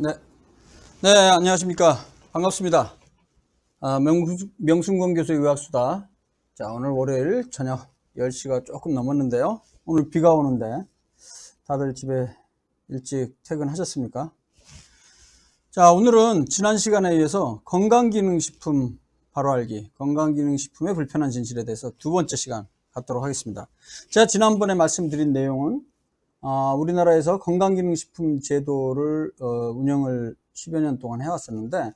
네, 네, 안녕하십니까. 반갑습니다. 명순권 교수의 의학수다. 자, 오늘 월요일 저녁 10시가 조금 넘었는데요. 오늘 비가 오는데 다들 집에 일찍 퇴근하셨습니까? 자, 오늘은 지난 시간에 이어서 건강기능식품 바로 알기, 건강기능식품의 불편한 진실에 대해서 두 번째 시간 갖도록 하겠습니다. 제가 지난번에 말씀드린 내용은 우리나라에서 건강기능식품 제도를 운영을 10여 년 동안 해왔었는데,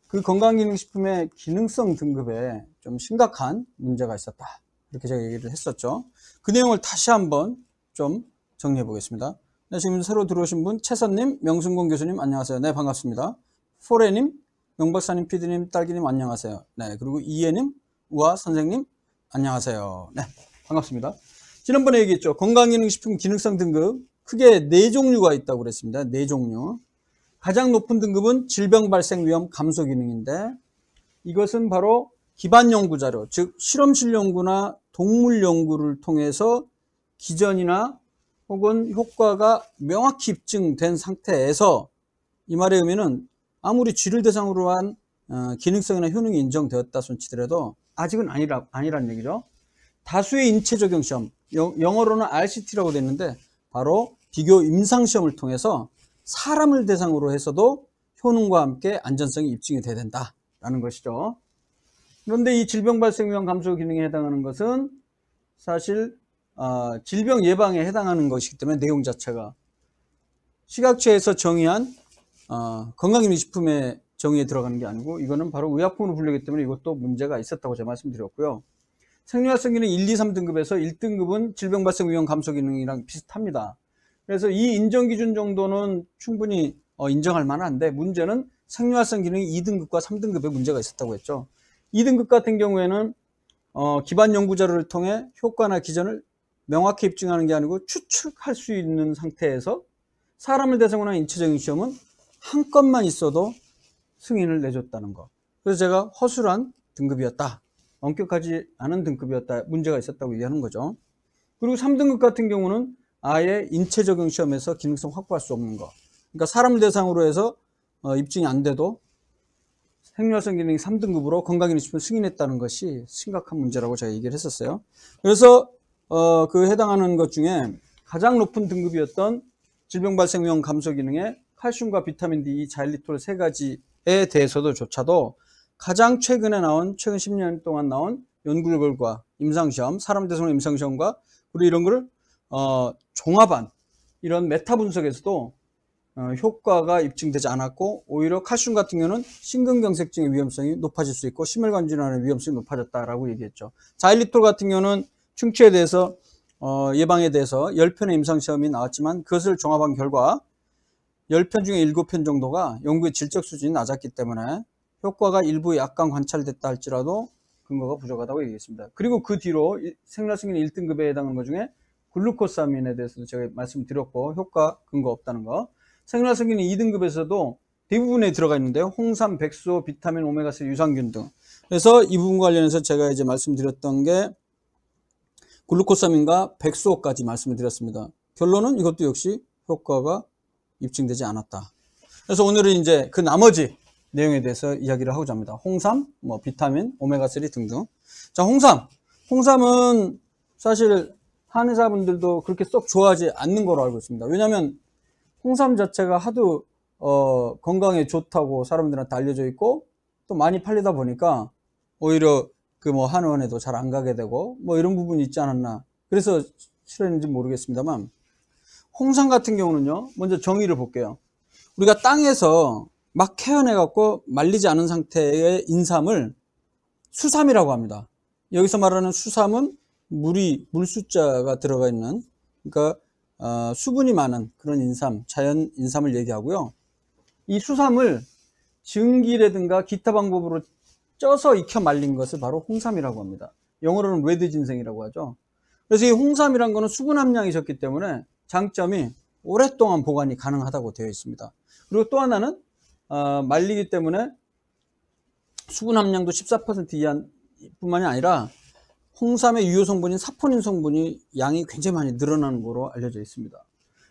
그 건강기능식품의 기능성 등급에 좀 심각한 문제가 있었다, 이렇게 제가 얘기를 했었죠. 그 내용을 다시 한번 좀 정리해 보겠습니다. 네, 지금 새로 들어오신 분, 최선님, 명순권 교수님 안녕하세요. 네, 반갑습니다. 포레님, 명박사님, 피디님, 딸기님 안녕하세요. 네, 그리고 이해님, 우아 선생님 안녕하세요. 네, 반갑습니다. 지난번에 얘기했죠. 건강기능식품 기능성 등급 크게 4종류가 있다고 그랬습니다. 4종류. 가장 높은 등급은 질병 발생 위험 감소 기능인데, 이것은 바로 기반 연구 자료, 즉 실험실 연구나 동물 연구를 통해서 기전이나 혹은 효과가 명확히 입증된 상태에서, 이 말의 의미는 아무리 쥐를 대상으로 한 기능성이나 효능이 인정되었다 손치더라도 아직은 아니란 얘기죠. 다수의 인체 적용 시험, 영어로는 RCT라고 되어 있는데, 바로 비교 임상 시험을 통해서 사람을 대상으로 해서도 효능과 함께 안전성이 입증이 돼야 된다라는 것이죠. 그런데 이 질병 발생 위험 감소 기능에 해당하는 것은 사실 질병 예방에 해당하는 것이기 때문에, 내용 자체가 식약처에서 정의한 건강기능식품의 정의에 들어가는 게 아니고, 이거는 바로 의약품으로 분류하기 때문에 이것도 문제가 있었다고 제가 말씀드렸고요. 생리활성 기능 1, 2, 3등급에서 1등급은 질병 발생 위험 감소 기능이랑 비슷합니다. 그래서 이 인정 기준 정도는 충분히 인정할 만한데, 문제는 생리활성 기능이 2등급과 3등급에 문제가 있었다고 했죠. 2등급 같은 경우에는 기반 연구 자료를 통해 효과나 기전을 명확히 입증하는 게 아니고 추측할 수 있는 상태에서 사람을 대상으로 한 인체적인 시험은 한 건만 있어도 승인을 내줬다는 거. 그래서 제가 허술한 등급이었다, 엄격하지 않은 등급이었다, 문제가 있었다고 얘기하는 거죠. 그리고 3등급 같은 경우는 아예 인체 적용 시험에서 기능성 확보할 수 없는 거. 그러니까 사람을 대상으로 해서 입증이 안 돼도 생리활성 기능이 3등급으로 건강기능식품을 승인했다는 것이 심각한 문제라고 제가 얘기를 했었어요. 그래서 그 해당하는 것 중에 가장 높은 등급이었던 질병 발생 위험 감소 기능에 칼슘과 비타민 D, 이 자일리톨 세 가지에 대해서도 조차도 가장 최근에 나온, 최근 10년 동안 나온 연구 결과, 임상시험, 사람 대상으로 임상시험과 그리고 이런 거를 종합한 이런 메타 분석에서도 효과가 입증되지 않았고, 오히려 칼슘 같은 경우는 심근경색증의 위험성이 높아질 수 있고 심혈관 질환의 위험성이 높아졌다라고 얘기했죠. 자일리톨 같은 경우는 충치에 대해서 예방에 대해서 10편의 임상시험이 나왔지만, 그것을 종합한 결과 10편 중에 7편 정도가 연구의 질적 수준이 낮았기 때문에 효과가 일부 약간 관찰됐다 할지라도 근거가 부족하다고 얘기했습니다. 그리고 그 뒤로 생리활성 기능 1등급에 해당하는 것 중에 글루코사민에 대해서도 제가 말씀드렸고, 효과 근거 없다는 거. 생리활성 기능 2등급에서도 대부분에 들어가 있는데요. 홍삼, 백소, 비타민, 오메가3, 유산균 등. 그래서 이 부분 관련해서 제가 이제 말씀드렸던 게 글루코사민과 백소까지 말씀을 드렸습니다. 결론은 이것도 역시 효과가 입증되지 않았다. 그래서 오늘은 이제 그 나머지 내용에 대해서 이야기를 하고자 합니다. 홍삼, 비타민, 오메가3 등등. 자, 홍삼은 사실 한의사분들도 그렇게 썩 좋아하지 않는 거로 알고 있습니다. 왜냐하면 홍삼 자체가 하도 건강에 좋다고 사람들한테 알려져 있고, 또 많이 팔리다 보니까 오히려 한의원에도 잘 안 가게 되고 이런 부분이 있지 않았나, 그래서 싫어했는지 모르겠습니다만, 홍삼 같은 경우는요, 먼저 정의를 볼게요. 우리가 땅에서 막 캐어내 갖고 말리지 않은 상태의 인삼을 수삼이라고 합니다. 여기서 말하는 수삼은 물 숫자가 들어가 있는, 그러니까 수분이 많은 그런 인삼, 자연 인삼을 얘기하고요. 이 수삼을 증기라든가 기타 방법으로 쪄서 익혀 말린 것을 바로 홍삼이라고 합니다. 영어로는 레드 진생이라고 하죠. 그래서 이 홍삼이란 거는 수분 함량이 적기 때문에 장점이 오랫동안 보관이 가능하다고 되어 있습니다. 그리고 또 하나는 말리기 때문에 수분 함량도 14% 이하 뿐만이 아니라 홍삼의 유효 성분인 사포닌 성분이 양이 굉장히 많이 늘어나는 거로 알려져 있습니다.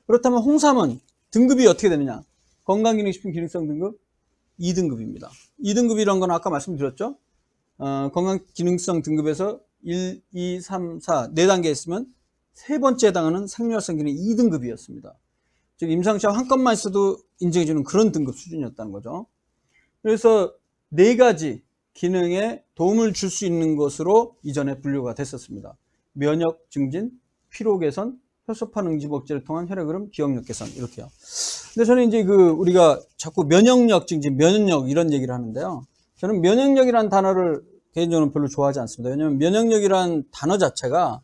그렇다면 홍삼은 등급이 어떻게 되느냐? 건강기능식품 기능성 등급 2등급입니다. 2등급이란 건 아까 말씀드렸죠. 건강기능성 등급에서 1, 2, 3, 4, 4단계 있으면 세 번째에 해당하는 생리활성 기능 2등급이었습니다. 즉 임상시험 한 건만 있어도 인정해주는 그런 등급 수준이었다는 거죠. 그래서 4가지 기능에 도움을 줄 수 있는 것으로 이전에 분류가 됐었습니다. 면역 증진, 피로 개선, 혈소판 응집 억제를 통한 혈액 흐름, 기억력 개선 이렇게요. 근데 저는 이제 우리가 자꾸 면역력 증진, 면역력 이런 얘기를 하는데요. 저는 면역력이라는 단어를 개인적으로 별로 좋아하지 않습니다. 왜냐하면 면역력이라는 단어 자체가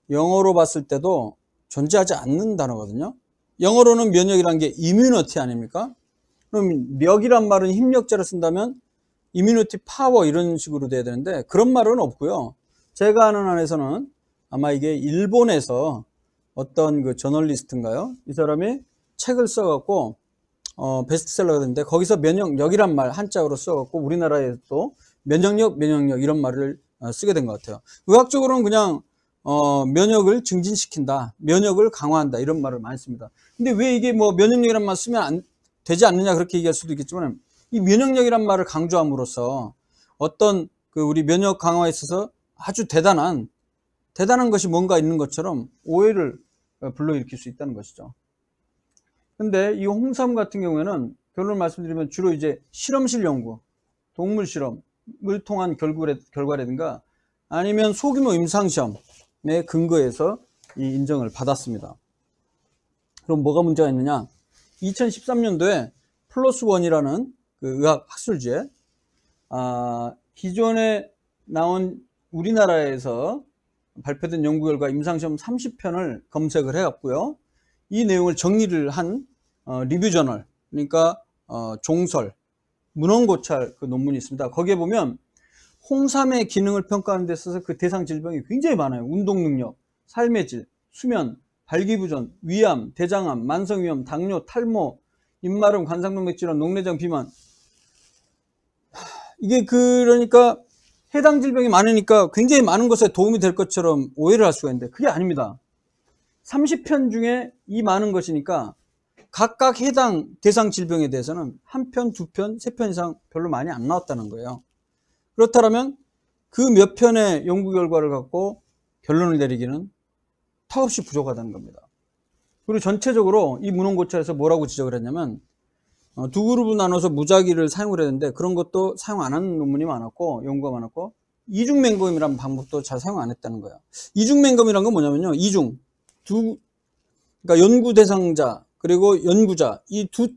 영어로 봤을 때도 존재하지 않는 단어거든요. 영어로는 면역이라는 게 immunity 아닙니까? 그럼 력이란 말은 힘력자를 쓴다면 immunity power 이런 식으로 돼야 되는데 그런 말은 없고요. 제가 아는 한에서는 아마 이게 일본에서 어떤 그 저널리스트인가요? 이 사람이 책을 써갖고 베스트셀러가 됐는데 거기서 면역력이란 말 한자어로 써갖고 우리나라에도 면역력 이런 말을 쓰게 된 것 같아요. 의학적으로는 그냥 면역을 증진시킨다, 면역을 강화한다 이런 말을 많이 씁니다. 근데 왜 이게 뭐 면역력이란 말 쓰면 되지 않느냐 그렇게 얘기할 수도 있겠지만 이 면역력이란 말을 강조함으로써 어떤 우리 면역 강화에 있어서 아주 대단한 것이 뭔가 있는 것처럼 오해를 불러일으킬 수 있다는 것이죠. 근데 이 홍삼 같은 경우에는 결론을 말씀드리면 주로 이제 실험실 연구, 동물 실험을 통한 결과라든가 아니면 소규모 임상시험에 근거해서 이 인정을 받았습니다. 그럼 뭐가 문제가 있느냐? 2013년도에 플러스1이라는 그 의학 학술지에 기존에 나온 우리나라에서 발표된 연구 결과 임상시험 30편을 검색을 해왔고요. 이 내용을 정리를 한 리뷰 저널, 그러니까 종설, 문헌고찰 그 논문이 있습니다. 거기에 보면 홍삼의 기능을 평가하는 데 있어서 그 대상 질병이 굉장히 많아요. 운동능력, 삶의 질, 수면, 발기부전, 위암, 대장암, 만성위염, 당뇨, 탈모, 입마름, 관상동맥질환, 녹내장 비만. 이게 그러니까 해당 질병이 많으니까 굉장히 많은 것에 도움이 될 것처럼 오해를 할 수가 있는데 그게 아닙니다. 30편 중에 이 많은 것이니까 각각 해당 대상 질병에 대해서는 한 편, 두 편, 세 편 이상 별로 많이 안 나왔다는 거예요. 그렇다면 그 몇 편의 연구 결과를 갖고 결론을 내리기는 턱없이 부족하다는 겁니다. 그리고 전체적으로 이 문헌고찰에서 뭐라고 지적을 했냐면 두 그룹을 나눠서 무작위를 사용을 했는데 그런 것도 사용 안 하는 논문이 많았고 연구가 많았고 이중맹검이라는 방법도 잘 사용 안 했다는 거예요. 이중맹검이란 건 뭐냐면요. 그러니까 연구 대상자 그리고 연구자 이 두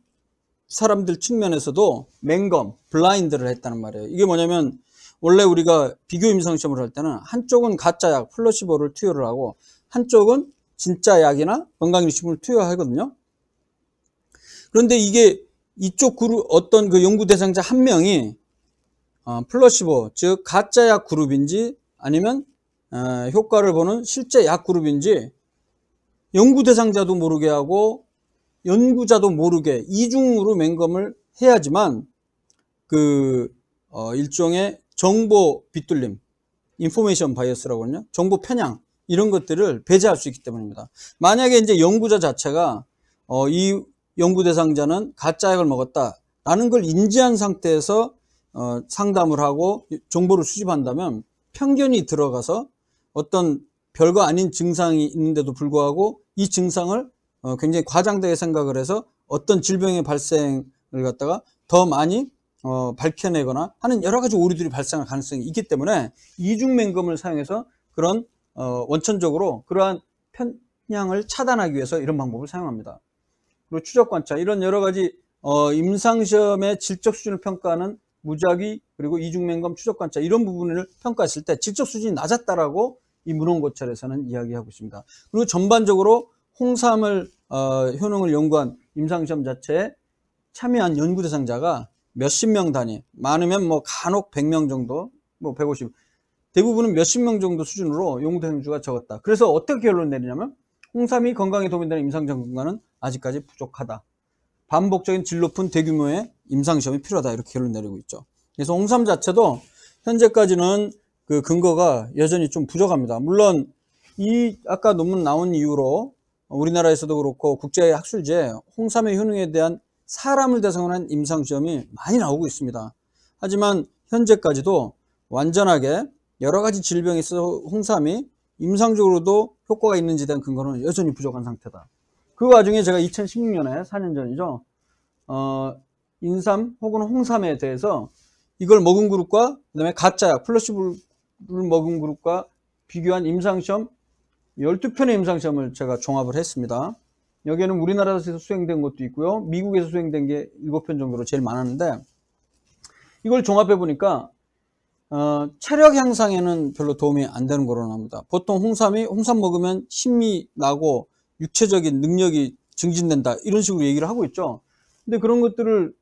사람들 측면에서도 맹검, 블라인드를 했다는 말이에요. 이게 뭐냐면 원래 우리가 비교 임상시험을 할 때는 한쪽은 가짜 약, 플라시보를 투여를 하고 한쪽은 진짜 약이나 건강기능식품을 투여하거든요. 그런데 이게 이쪽 그룹 어떤 그 연구 대상자 한 명이 플라시보, 즉 가짜 약 그룹인지 아니면 효과를 보는 실제 약 그룹인지 연구 대상자도 모르게 하고 연구자도 모르게 이중으로 맹검을 해야지만 일종의 정보 빗둘림, 인포메이션 바이어스라고 하거든요. 정보 편향 이런 것들을 배제할 수 있기 때문입니다. 만약에 이제 연구자 자체가 이 연구 대상자는 가짜 약을 먹었다라는 걸 인지한 상태에서 상담을 하고 정보를 수집한다면 편견이 들어가서 어떤 별거 아닌 증상이 있는데도 불구하고 이 증상을 굉장히 과장되게 생각을 해서 어떤 질병의 발생을 갖다가 더 많이 밝혀내거나 하는 여러 가지 오류들이 발생할 가능성이 있기 때문에 이중맹검을 사용해서 그런 원천적으로 그러한 편향을 차단하기 위해서 이런 방법을 사용합니다. 그리고 추적관찰 이런 여러 가지 임상시험의 질적 수준을 평가하는 무작위 그리고 이중맹검 추적관찰 이런 부분을 평가했을 때 질적 수준이 낮았다라고 이 문헌고찰에서는 이야기하고 있습니다. 그리고 전반적으로 홍삼을 효능을 연구한 임상시험 자체에 참여한 연구 대상자가 몇십 명 단위, 많으면 뭐 간혹 100명 정도, 뭐 150, 대부분은 몇십 명 정도 수준으로 연구 대상자가 적었다. 그래서 어떻게 결론을 내리냐면 홍삼이 건강에 도움이 되는 임상시험 근거는 아직까지 부족하다. 반복적인 질 높은 대규모의 임상시험이 필요하다. 이렇게 결론 내리고 있죠. 그래서 홍삼 자체도 현재까지는 그 근거가 여전히 좀 부족합니다. 물론 이 아까 논문 나온 이후로 우리나라에서도 그렇고 국제 학술지에 홍삼의 효능에 대한 사람을 대상으로 한 임상시험이 많이 나오고 있습니다. 하지만 현재까지도 완전하게 여러 가지 질병에 있어서 홍삼이 임상적으로도 효과가 있는지에 대한 근거는 여전히 부족한 상태다. 그 와중에 제가 2016년에 4년 전이죠. 인삼 혹은 홍삼에 대해서 이걸 먹은 그룹과 그다음에 가짜약 플라시보를 먹은 그룹과 비교한 임상시험 12편의 임상시험을 제가 종합을 했습니다. 여기에는 우리나라에서 수행된 것도 있고요. 미국에서 수행된 게 7편 정도로 제일 많았는데 이걸 종합해 보니까 체력 향상에는 별로 도움이 안 되는 거로 나옵니다. 보통 홍삼 먹으면 힘이 나고 육체적인 능력이 증진된다 이런 식으로 얘기를 하고 있죠. 근데 그런 것들을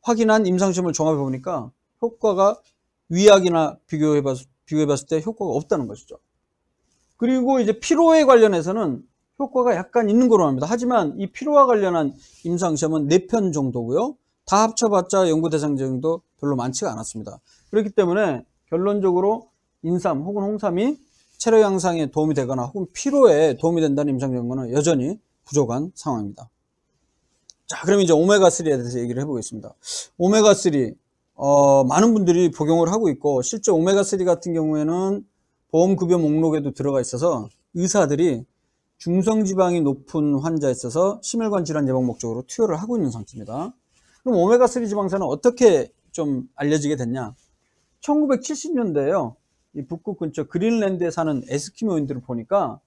확인한 임상시험을 종합해 보니까 효과가 위약이나 비교해 봤을 때 효과가 없다는 것이죠. 그리고 이제 피로에 관련해서는 효과가 약간 있는 거로 합니다. 하지만 이 피로와 관련한 임상시험은 4편 정도고요. 다 합쳐봤자 연구 대상자도 별로 많지가 않았습니다. 그렇기 때문에 결론적으로 인삼 혹은 홍삼이 체력 향상에 도움이 되거나 혹은 피로에 도움이 된다는 임상 연구는 여전히 부족한 상황입니다. 자, 그럼 이제 오메가3에 대해서 얘기를 해보겠습니다. 오메가3 많은 분들이 복용을 하고 있고 실제 오메가3 같은 경우에는 보험급여 목록에도 들어가 있어서 의사들이 중성지방이 높은 환자에 있어서 심혈관 질환 예방 목적으로 투여를 하고 있는 상태입니다. 그럼 오메가3 지방산은 어떻게 좀 알려지게 됐냐? 1970년대에요. 이 북극 근처 그린랜드에 사는 에스키모인들을 보니까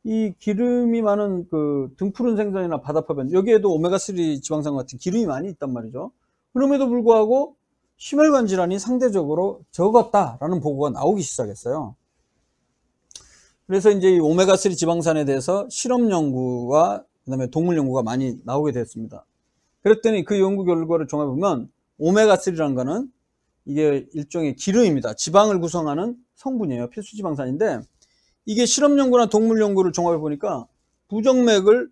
이 기름이 많은 그 등푸른 생선이나 바다파변 여기에도 오메가3 지방산 같은 기름이 많이 있단 말이죠. 그럼에도 불구하고 심혈관 질환이 상대적으로 적었다라는 보고가 나오기 시작했어요. 그래서 이제 이 오메가3 지방산에 대해서 실험 연구와 그다음에 동물 연구가 많이 나오게 됐습니다. 그랬더니 그 연구 결과를 종합해보면 오메가3라는 거는 이게 일종의 기름입니다. 지방을 구성하는 성분이에요. 필수 지방산인데 이게 실험 연구나 동물 연구를 종합해 보니까 부정맥을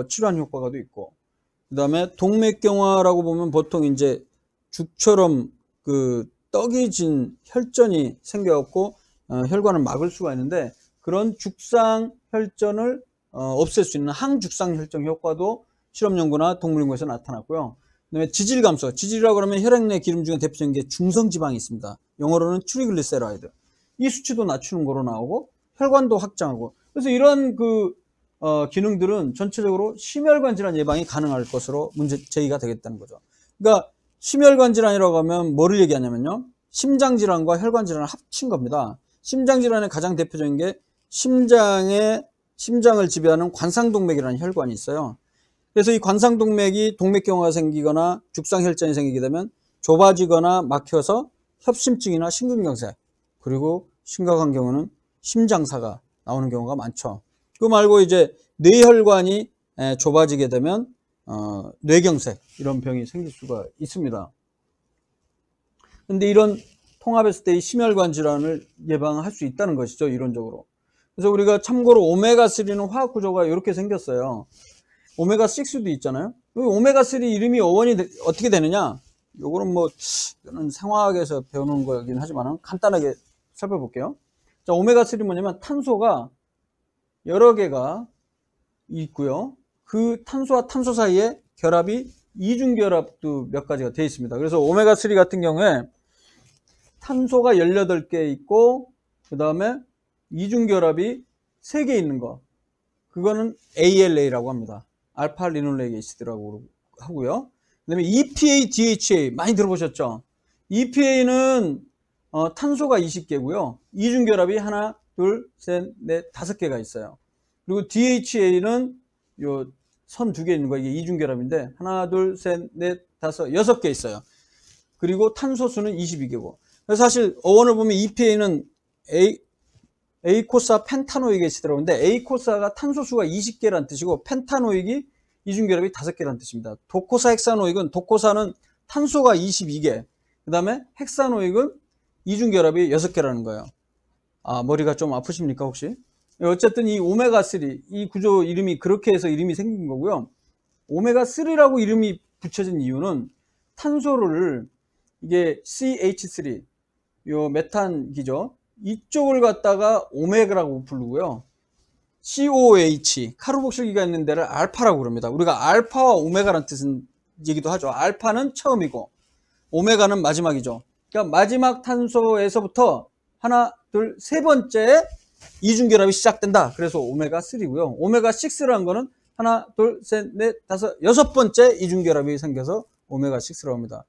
치료하는 효과가 있고 그다음에 동맥경화라고 보면 보통 이제 죽처럼 그 떡이 진 혈전이 생겨갖고 혈관을 막을 수가 있는데 그런 죽상 혈전을 없앨 수 있는 항죽상 혈전 효과도 실험 연구나 동물 연구에서 나타났고요. 그다음에 지질 감소, 지질이라고 하면 혈액 내 기름 중에 대표적인 게 중성지방이 있습니다. 영어로는 트리글리세라이드. 이 수치도 낮추는 거로 나오고 혈관도 확장하고 그래서 이런 기능들은 전체적으로 심혈관 질환 예방이 가능할 것으로 제의가 되겠다는 거죠. 그러니까 심혈관 질환이라고 하면 뭐를 얘기하냐면요. 심장 질환과 혈관 질환을 합친 겁니다. 심장 질환의 가장 대표적인 게 심장을 지배하는 관상동맥이라는 혈관이 있어요. 그래서 이 관상동맥이 동맥경화가 생기거나 죽상혈전이 생기게 되면 좁아지거나 막혀서 협심증이나 심근경색 그리고 심각한 경우는 심장사가 나오는 경우가 많죠. 그거 말고 이제 뇌혈관이 좁아지게 되면 뇌경색 이런 병이 생길 수가 있습니다. 근데 이런 통합했을 때 이 심혈관 질환을 예방할 수 있다는 것이죠, 이론적으로. 그래서 우리가 참고로 오메가3는 화학 구조가 이렇게 생겼어요. 오메가6도 있잖아요. 오메가3 이름이 어원이 어떻게 되느냐? 요거는 이거는 생화학에서 배우는 거긴 하지만 간단하게 살펴볼게요. 자, 오메가3 뭐냐면 탄소가 여러 개가 있고요. 그 탄소와 탄소 사이에 결합이 이중결합도 몇 가지가 되어 있습니다. 그래서 오메가3 같은 경우에 탄소가 18개 있고 그 다음에 이중결합이 3개 있는 거 그거는 ALA라고 합니다. 알파 리놀레이크 에이시드라고 하고요. 그 다음에 EPA, DHA 많이 들어보셨죠? EPA는 탄소가 20개고요. 이중결합이 하나, 둘, 셋, 넷, 5개가 있어요. 그리고 DHA는 요 선 2개 있는 거 이게 이중결합인데 하나, 둘, 셋, 넷, 5, 6개 있어요. 그리고 탄소수는 22개고. 그래서 사실 어원을 보면 EPA는 에이코사 펜타노이크 에시드라고 하는데 에이코사가 탄소수가 20개라는 뜻이고 펜타노익이 이중결합이 5개라는 뜻입니다. 도코사 헥사노익은 도코사는 탄소가 22개 그 다음에 헥사노익은 이중결합이 6개라는 거예요. 아, 머리가 좀 아프십니까 혹시? 어쨌든 이 오메가3 이 구조 이름이 그렇게 해서 이름이 생긴 거고요. 오메가3라고 이름이 붙여진 이유는 탄소를 이게 CH3 요 메탄기죠. 이쪽을 갖다가 오메가라고 부르고요. COH, 카르복실기가 있는 데를 알파라고 그럽니다. 우리가 알파와 오메가라는 뜻은 얘기도 하죠. 알파는 처음이고 오메가는 마지막이죠. 그러니까 마지막 탄소에서부터 하나, 둘, 세 번째 이중결합이 시작된다. 그래서 오메가3고요. 오메가6라는 거는 하나, 둘, 셋, 넷, 다섯, 여섯 번째 이중결합이 생겨서 오메가6라고 합니다.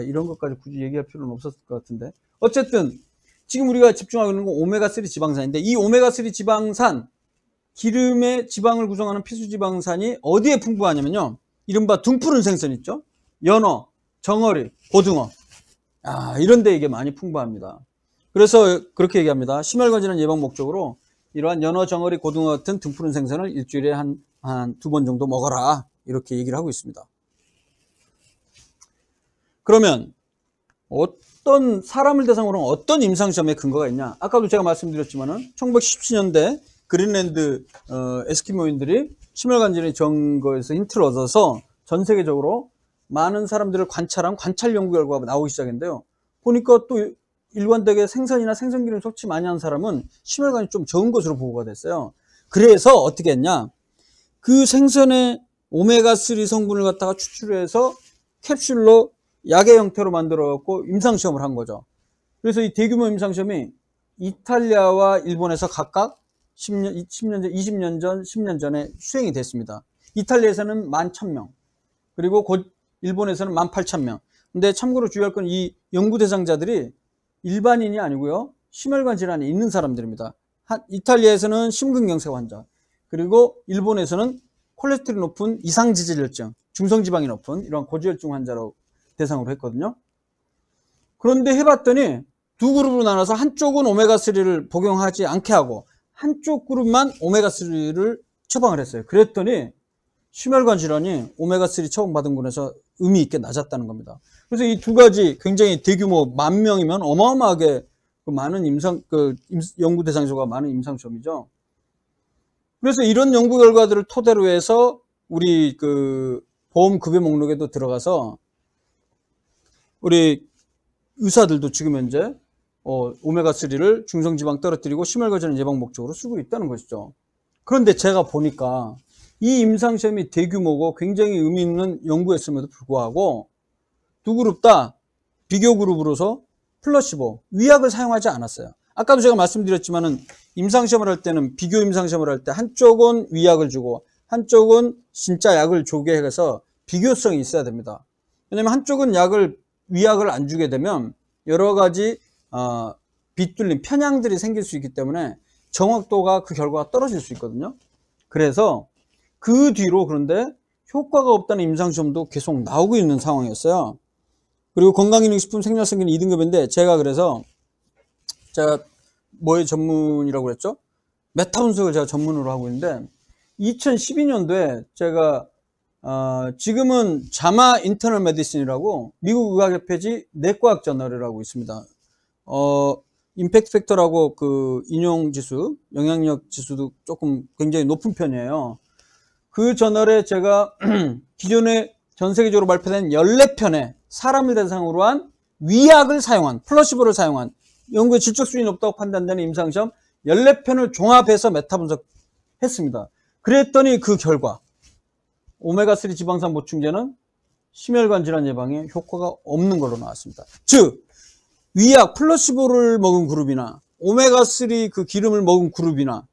이런 것까지 굳이 얘기할 필요는 없었을 것 같은데. 어쨌든 지금 우리가 집중하고 있는 건 오메가3 지방산인데, 이 오메가3 지방산, 기름의 지방을 구성하는 피수지방산이 어디에 풍부하냐면요, 이른바 둥푸른 생선 있죠? 연어, 정어리, 고등어, 이런 데 이게 많이 풍부합니다. 그래서 그렇게 얘기합니다. 심혈관질환 예방 목적으로 이러한 연어, 정어리, 고등어 같은 둥푸른 생선을 일주일에 한 두 번 정도 먹어라, 이렇게 얘기를 하고 있습니다. 그러면 어떤 사람을 대상으로 어떤 임상시험에 근거가 있냐? 아까도 제가 말씀드렸지만은 1917년대 그린랜드 에스키모인들이 심혈관절의 증거에서 힌트를 얻어서 전 세계적으로 많은 사람들을 관찰한 관찰 연구 결과가 나오기 시작했는데요. 보니까 또 일관되게 생선이나 생선기름 섭취 많이 한 사람은 심혈관이 좀 적은 것으로 보고가 됐어요. 그래서 어떻게 했냐? 그 생선의 오메가3 성분을 갖다가 추출해서 캡슐로 약의 형태로 만들어 갖고 임상시험을 한 거죠. 그래서 이 대규모 임상시험이 이탈리아와 일본에서 각각 10년 전, 20년 전, 10년 전에 수행이 됐습니다. 이탈리아에서는 11,000명, 그리고 곧 일본에서는 18,000명. 근데 참고로 주의할 건 이 연구 대상자들이 일반인이 아니고요, 심혈관 질환이 있는 사람들입니다. 이탈리아에서는 심근경색 환자, 그리고 일본에서는 콜레스테롤이 높은 이상지질혈증, 중성지방이 높은 이런 고지혈증 환자로 대상으로 했거든요. 그런데 해봤더니 두 그룹으로 나눠서 한쪽은 오메가3를 복용하지 않게 하고 한쪽 그룹만 오메가3를 처방을 했어요. 그랬더니 심혈관 질환이 오메가3 처방받은 군에서 의미 있게 낮았다는 겁니다. 그래서 이 두 가지 굉장히 대규모 10,000명이면 어마어마하게 많은 연구 대상 수가 많은 임상시험이죠. 그래서 이런 연구 결과들을 토대로 해서 우리 보험 급여 목록에도 들어가서 우리 의사들도 지금 현재 오메가3를 중성지방 떨어뜨리고 심혈관 질환 예방 목적으로 쓰고 있다는 것이죠. 그런데 제가 보니까 이 임상시험이 대규모고 굉장히 의미 있는 연구였음에도 불구하고 두 그룹 다 비교 그룹으로서 플라시보, 위약을 사용하지 않았어요. 아까도 제가 말씀드렸지만은 임상시험을 할 때는 비교 임상시험을 할 때 한쪽은 위약을 주고 한쪽은 진짜 약을 주게 해서 비교성이 있어야 됩니다. 왜냐면 한쪽은 위약을 안 주게 되면 여러 가지 빗뚫림, 편향들이 생길 수 있기 때문에 정확도가 그 결과가 떨어질 수 있거든요. 그래서 그 뒤로 그런데 효과가 없다는 임상시험도 계속 나오고 있는 상황이었어요. 그리고 건강기능식품 생리활성기는 2등급인데 제가 뭐의 전문이라고 그랬죠? 메타 분석을 제가 전문으로 하고 있는데 2012년도에 제가 지금은 자마 인터널 메디슨이라고 미국 의학협회지 내과학 저널이라고 있습니다. 임팩트 팩터라고 인용 지수, 영향력 지수도 조금 굉장히 높은 편이에요. 그 저널에 제가 기존에 전 세계적으로 발표된 14편의 사람을 대상으로 한 위약을 사용한, 플라시보를 사용한 연구의 질적 수준이 높다고 판단되는 임상시험 14편을 종합해서 메타 분석했습니다. 그랬더니 그 결과 오메가3 지방산 보충제는 심혈관 질환 예방에 효과가 없는 걸로 나왔습니다. 즉 위약 플라시보를 먹은 그룹이나 오메가3 기름을 먹은 그룹이나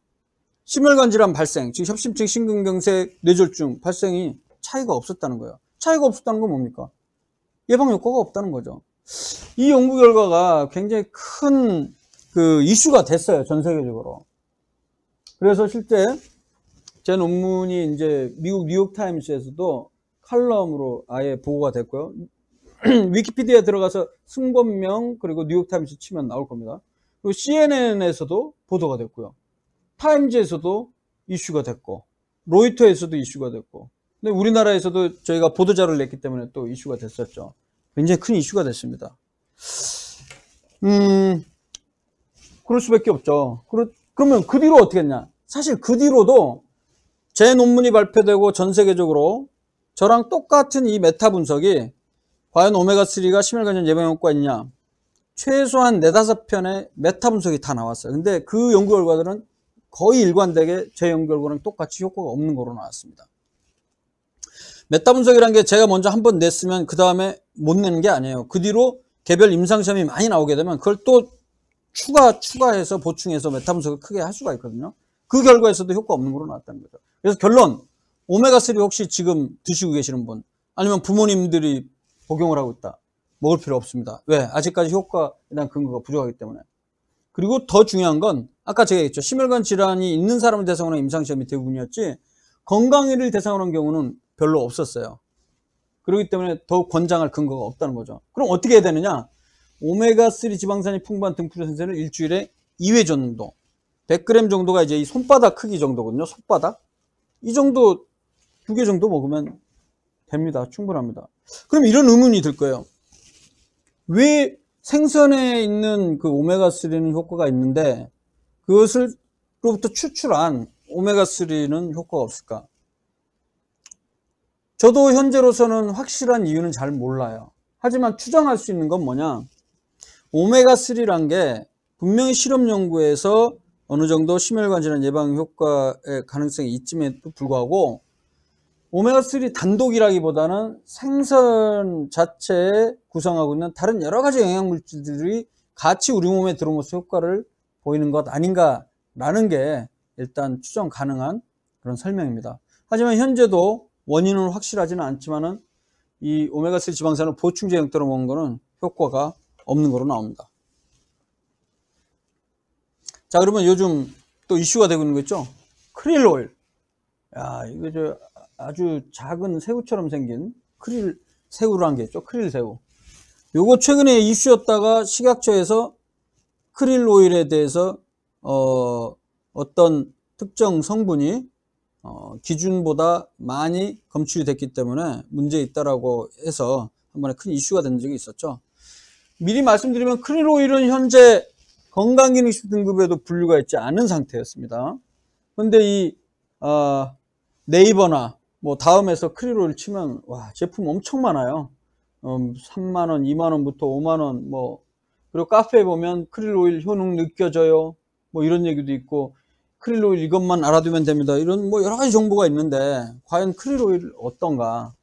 심혈관 질환 발생, 즉 협심증, 심근경색, 뇌졸중 발생이 차이가 없었다는 거예요. 차이가 없었다는 건 뭡니까? 예방 효과가 없다는 거죠. 이 연구 결과가 굉장히 큰 이슈가 됐어요, 전 세계적으로. 그래서 실제 제 논문이 이제 미국 뉴욕타임스에서도 칼럼으로 아예 보고가 됐고요. 위키피디아에 들어가서 승범명 그리고 뉴욕타임스 치면 나올 겁니다. 그리고 CNN에서도 보도가 됐고요. 타임즈에서도 이슈가 됐고, 로이터에서도 이슈가 됐고, 근데 우리나라에서도 저희가 보도자료를 냈기 때문에 또 이슈가 됐었죠. 굉장히 큰 이슈가 됐습니다. 그럴 수밖에 없죠. 그러면 그 뒤로 어떻게 했냐? 사실 그 뒤로도 제 논문이 발표되고 전 세계적으로 저랑 똑같은 이 메타 분석이 과연 오메가3가 심혈관절 예방 효과가 있냐? 최소한 4-5편의 메타 분석이 다 나왔어요. 근데 그 연구 결과들은 거의 일관되게 제 연구결과랑 똑같이 효과가 없는 거로 나왔습니다. 메타 분석이란 게 제가 먼저 한번 냈으면 그 다음에 못 내는 게 아니에요. 그 뒤로 개별 임상시험이 많이 나오게 되면 그걸 또 추가해서 보충해서 메타 분석을 크게 할 수가 있거든요. 그 결과에서도 효과 없는 거로 나왔다는 거죠. 그래서 결론, 오메가3 혹시 지금 드시고 계시는 분, 아니면 부모님들이 복용을 하고 있다. 먹을 필요 없습니다. 왜? 아직까지 효과에 대한 근거가 부족하기 때문에. 그리고 더 중요한 건 아까 제가 얘기했죠. 심혈관 질환이 있는 사람을 대상으로 한 임상시험이 대부분이었지 건강인을 대상으로 한 경우는 별로 없었어요. 그렇기 때문에 더욱 권장할 근거가 없다는 거죠. 그럼 어떻게 해야 되느냐? 오메가3 지방산이 풍부한 등푸른 생선을 일주일에 2회 정도, 100g 정도가 이제 이 손바닥 크기 정도거든요. 손바닥. 이 정도 2개 정도 먹으면 됩니다. 충분합니다. 그럼 이런 의문이 들 거예요. 왜 생선에 있는 그 오메가3는 효과가 있는데 그것을로부터 추출한 오메가3는 효과가 없을까? 저도 현재로서는 확실한 이유는 잘 몰라요. 하지만 추정할 수 있는 건 뭐냐? 오메가3란 게 분명히 실험 연구에서 어느 정도 심혈관 질환 예방 효과의 가능성이 있음에도 불구하고 오메가3 단독이라기보다는 생선 자체에 구성하고 있는 다른 여러 가지 영양물질들이 같이 우리 몸에 들어오면서 효과를 보이는 것 아닌가라는 게 일단 추정 가능한 그런 설명입니다. 하지만 현재도 원인은 확실하지는 않지만은 이 오메가3 지방산을 보충제 형태로 먹는 거는 효과가 없는 거로 나옵니다. 자, 그러면 요즘 또 이슈가 되고 있는 거 있죠? 크릴 오일. 야, 이거 아주 작은 새우처럼 생긴 크릴 새우라는 게 있죠. 크릴 새우. 요거 최근에 이슈였다가 식약처에서 크릴 오일에 대해서 어떤 특정 성분이 기준보다 많이 검출이 됐기 때문에 문제 있다라고 해서 한 번에 큰 이슈가 된 적이 있었죠. 미리 말씀드리면 크릴 오일은 현재 건강기능식 등급에도 분류가 있지 않은 상태였습니다. 그런데 이 네이버나 뭐 다음에서 크릴 오일 치면 와 제품 엄청 많아요. 3만원, 2만원부터 5만원 뭐 그리고 카페에 보면 크릴 오일 효능 느껴져요. 뭐 이런 얘기도 있고 크릴 오일 이것만 알아두면 됩니다. 이런 뭐 여러 가지 정보가 있는데 과연 크릴 오일 어떤가?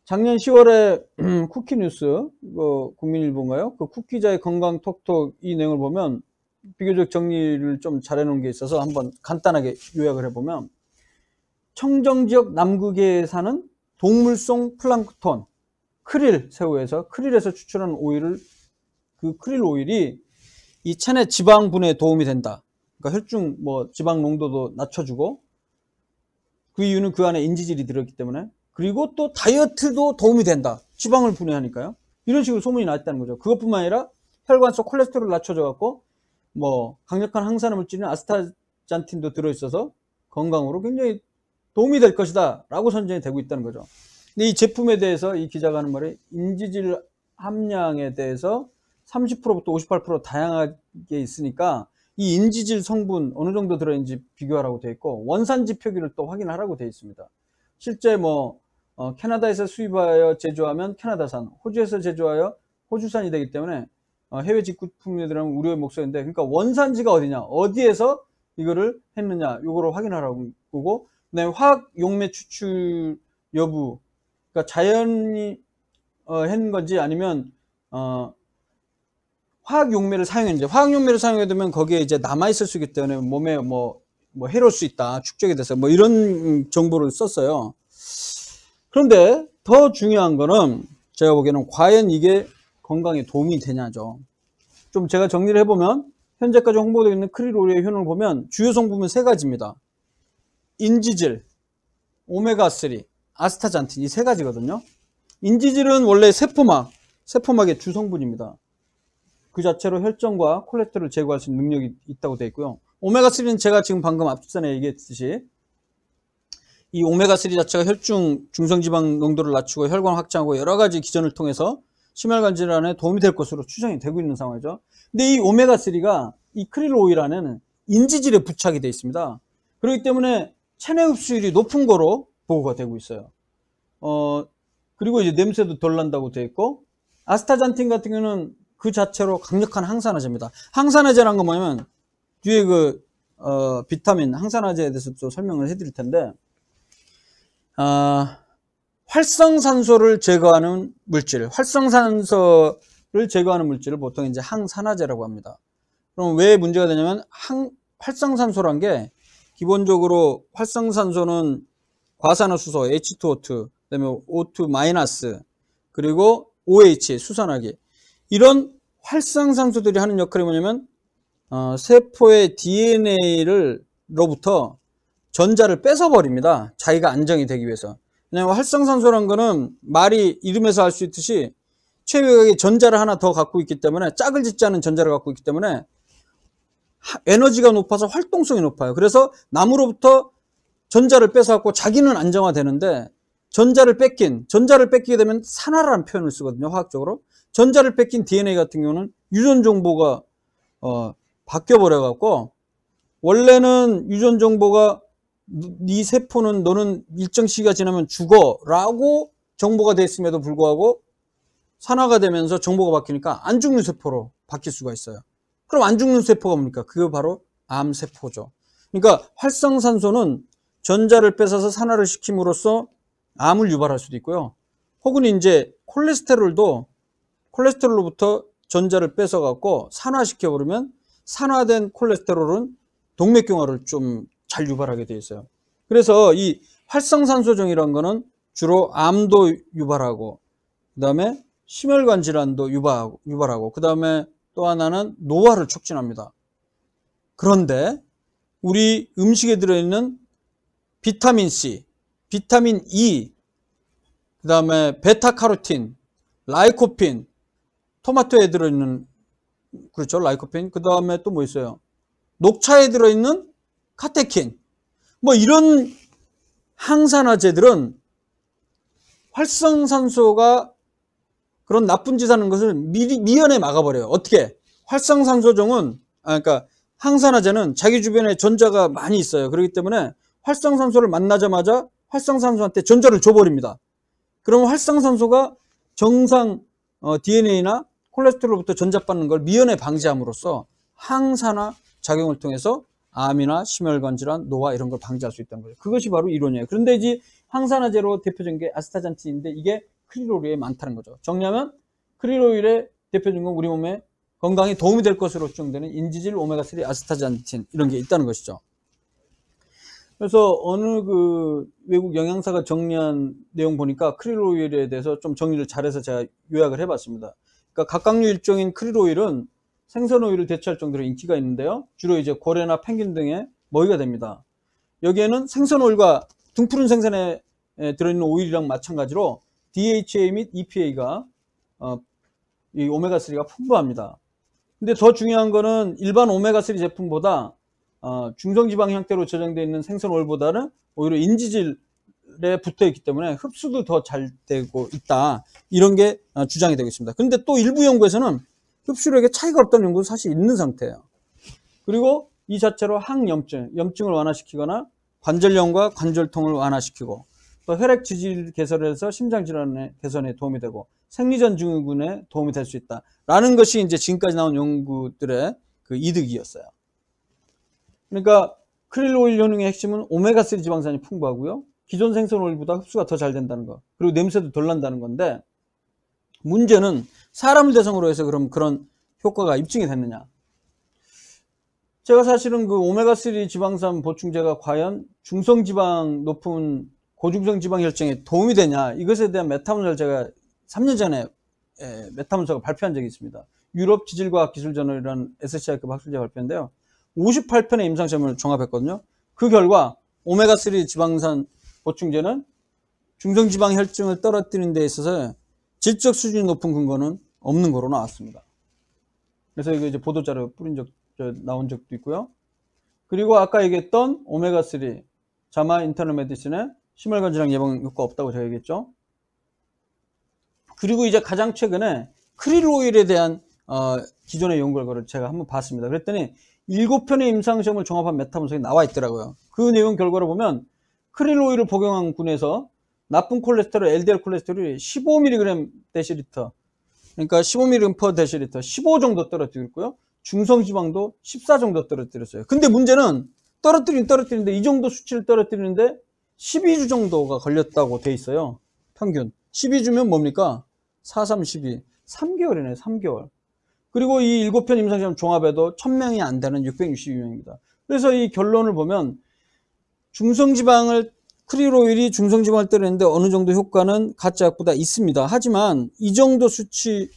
작년 10월에 쿠키뉴스, 국민일보인가요? 그 쿠키자의 건강 톡톡 이 내용을 보면 비교적 정리를 좀 잘해놓은 게 있어서 한번 간단하게 요약을 해보면 청정지역 남극에 사는 동물성 플랑크톤, 크릴 새우에서 크릴에서 추출한 오일을 그 크릴 오일이 이 체내 지방 분해에 도움이 된다. 그러니까 혈중 뭐 지방 농도도 낮춰주고 그 이유는 그 안에 인지질이 들어있기 때문에 그리고 또 다이어트도 도움이 된다. 지방을 분해하니까요. 이런 식으로 소문이 났다는 거죠. 그것뿐만 아니라 혈관 속 콜레스테롤을 낮춰줘 갖고 뭐 강력한 항산화 물질인 아스타잔틴도 들어있어서 건강으로 굉장히 도움이 될 것이다 라고 선전이 되고 있다는 거죠. 근데 이 제품에 대해서 이 기자가 하는 말이 인지질 함량에 대해서 30%부터 58% 다양하게 있으니까 이 인지질 성분 어느 정도 들어있는지 비교하라고 되어 있고 원산지 표기를 또 확인하라고 되어 있습니다. 실제 뭐 캐나다에서 수입하여 제조하면 캐나다산, 호주에서 제조하여 호주산이 되기 때문에 해외 직구품에 대한 우려의 목소리인데 그러니까 원산지가 어디냐, 어디에서 이거를 했느냐 요거를 확인하라고 보고 그다음에 화학 용매 추출 여부, 그러니까 자연이 한 건지 아니면 화학 용매를 사용했는지, 화학 용매를 사용하게 되면 거기에 이제 남아있을 수 있기 때문에 몸에 뭐 해로울 수 있다, 축적이 돼서 뭐 이런 정보를 썼어요. 그런데 더 중요한 거는 제가 보기에는 과연 이게 건강에 도움이 되냐죠. 좀 제가 정리를 해보면 현재까지 홍보되어 있는 크릴 오일의 효능을 보면 주요 성분은 3가지입니다. 인지질, 오메가3, 아스타잔틴 이 3가지거든요. 인지질은 원래 세포막의 주성분입니다. 그 자체로 혈전과 콜레스테롤을 제거할 수 있는 능력이 있다고 되어 있고요. 오메가3는 제가 지금 방금 앞전에 얘기했듯이 이 오메가3 자체가 혈중 중성지방 농도를 낮추고 혈관 확장하고 여러 가지 기전을 통해서 심혈관 질환에 도움이 될 것으로 추정이 되고 있는 상황이죠. 근데 이 오메가3가 이 크릴 오일 안에는 인지질에 부착이 되어 있습니다. 그렇기 때문에 체내 흡수율이 높은 거로 보고가 되고 있어요. 그리고 이제 냄새도 덜 난다고 되어 있고 아스타잔틴 같은 경우는 그 자체로 강력한 항산화제입니다. 항산화제란 건 뭐냐면 뒤에 비타민, 항산화제에 대해서 또 설명을 해드릴 텐데, 활성산소를 제거하는 물질, 활성산소를 제거하는 물질을 보통 이제 항산화제라고 합니다. 그럼 왜 문제가 되냐면, 활성산소란 게 기본적으로 활성산소는 과산화수소 H2O2, 그다음에 O2- 그리고 OH 수산화기, 이런 활성산소들이 하는 역할이 뭐냐면 세포의 DNA로부터 전자를 뺏어버립니다. 자기가 안정이 되기 위해서. 왜냐하면 활성산소란 거는 말이 이름에서 알 수 있듯이 최외곽에 전자를 하나 더 갖고 있기 때문에, 짝을 짓지 않은 전자를 갖고 있기 때문에 에너지가 높아서 활동성이 높아요. 그래서 나무로부터 전자를 뺏어갖고 자기는 안정화되는데, 전자를 뺏기게 되면 산화라는 표현을 쓰거든요, 화학적으로. 전자를 뺏긴 DNA 같은 경우는 유전 정보가 바뀌어버려갖고, 원래는 유전 정보가 네 세포는 너는 일정 시기가 지나면 죽어 라고 정보가 돼 있음에도 불구하고 산화가 되면서 정보가 바뀌니까 안 죽는 세포로 바뀔 수가 있어요. 그럼 안 죽는 세포가 뭡니까? 그게 바로 암세포죠. 그러니까 활성산소는 전자를 뺏어서 산화를 시킴으로써 암을 유발할 수도 있고요. 혹은 이제 콜레스테롤로부터 전자를 뺏어갖고 산화시켜버리면 산화된 콜레스테롤은 동맥경화를 좀 잘 유발하게 돼 있어요. 그래서 이 활성산소종이라는 거는 주로 암도 유발하고, 그 다음에 심혈관 질환도 유발하고, 그 다음에 또 하나는 노화를 촉진합니다. 그런데 우리 음식에 들어있는 비타민 C, 비타민 E, 그 다음에 베타카로틴, 라이코핀, 토마토에 들어있는, 그렇죠, 라이코핀. 그 다음에 또 뭐 있어요? 녹차에 들어있는 카테킨. 뭐 이런 항산화제들은 활성산소가 그런 나쁜 짓 하는 것을 미연에 막아버려요. 어떻게? 활성산소종은, 그러니까 항산화제는 자기 주변에 전자가 많이 있어요. 그렇기 때문에 활성산소를 만나자마자 활성산소한테 전자를 줘버립니다. 그러면 활성산소가 정상 DNA나 콜레스테롤로부터 전자 받는 걸 미연에 방지함으로써 항산화 작용을 통해서 암이나 심혈관 질환, 노화 이런 걸 방지할 수 있다는 거죠. 그것이 바로 이론이에요. 그런데 이제 항산화제로 대표적인 게 아스타잔틴인데, 이게 크릴오일에 많다는 거죠. 정리하면 크릴오일의 대표적인 건 우리 몸에 건강에 도움이 될 것으로 추정되는 인지질, 오메가3, 아스타잔틴 이런 게 있다는 것이죠. 그래서 어느 그 외국 영양사가 정리한 내용 보니까 크릴오일에 대해서 좀 정리를 잘해서 제가 요약을 해봤습니다. 그러니까 각각류 일종인 크릴오일은 생선오일을 대체할 정도로 인기가 있는데요. 주로 이제 고래나 펭귄 등에 먹이가 됩니다. 여기에는 생선오일과 등푸른 생선에 들어있는 오일이랑 마찬가지로 DHA 및 EPA가 이 오메가3가 풍부합니다. 근데 더 중요한 거는 일반 오메가3 제품보다 중성지방 형태로 저장되어 있는 생선오일보다는 오히려 인지질에 붙어 있기 때문에 흡수도 더 잘 되고 있다, 이런 게 주장이 되고 있습니다. 근데 또 일부 연구에서는 흡수력에 차이가 없다는 연구도 사실 있는 상태예요. 그리고 이 자체로 염증을 완화시키거나 관절염과 관절통을 완화시키고, 또 혈액 지질 개선에서 심장 질환의 개선에 도움이 되고 생리전 증후군에 도움이 될 수 있다라는 것이 이제 지금까지 나온 연구들의 그 이득이었어요. 그러니까 크릴 오일 효능의 핵심은 오메가3 지방산이 풍부하고요. 기존 생선 오일보다 흡수가 더 잘 된다는 거, 그리고 냄새도 덜 난다는 건데, 문제는 사람을 대상으로 해서 그럼 그런 효과가 입증이 됐느냐. 제가 사실은 그 오메가3 지방산 보충제가 과연 중성지방 높은 고중성 지방 혈증에 도움이 되냐, 이것에 대한 메타문서를 제가 3년 전에 메타문서가 발표한 적이 있습니다. 유럽 지질과학 기술저널이라는 SCI급 학술제 발표인데요. 58편의 임상시험을 종합했거든요. 그 결과 오메가3 지방산 보충제는 중성지방 혈증을 떨어뜨리는 데 있어서 질적 수준이 높은 근거는 없는 거로 나왔습니다. 그래서 이거 이제 보도자료 나온 적도 있고요. 그리고 아까 얘기했던 오메가3, 자마 인터널 메디신에 심혈관 질환 예방 효과 없다고 제가 얘기했죠. 그리고 이제 가장 최근에 크릴 오일에 대한 기존의 연구 결과를 제가 한번 봤습니다. 그랬더니 7편의 임상시험을 종합한 메타분석이 나와 있더라고요. 그 내용 결과를 보면 크릴 오일을 복용한 군에서 나쁜 콜레스테롤, LDL 콜레스테롤이 15mg 데시리터, 그러니까 15mg per 데시리터, 15 정도 떨어지고 있고요. 중성지방도 14 정도 떨어뜨렸어요. 근데 문제는 떨어뜨리는데 이 정도 수치를 떨어뜨리는데 12주 정도가 걸렸다고 돼 있어요. 평균. 12주면 뭡니까? 4, 3, 12. 3개월이네, 3개월. 그리고 이 7편 임상시험 종합에도 1000명이 안 되는 662명입니다. 그래서 이 결론을 보면 크릴오일이 중성지방을 때리는데 어느 정도 효과는 가짜 약보다 있습니다. 하지만 이 정도 수치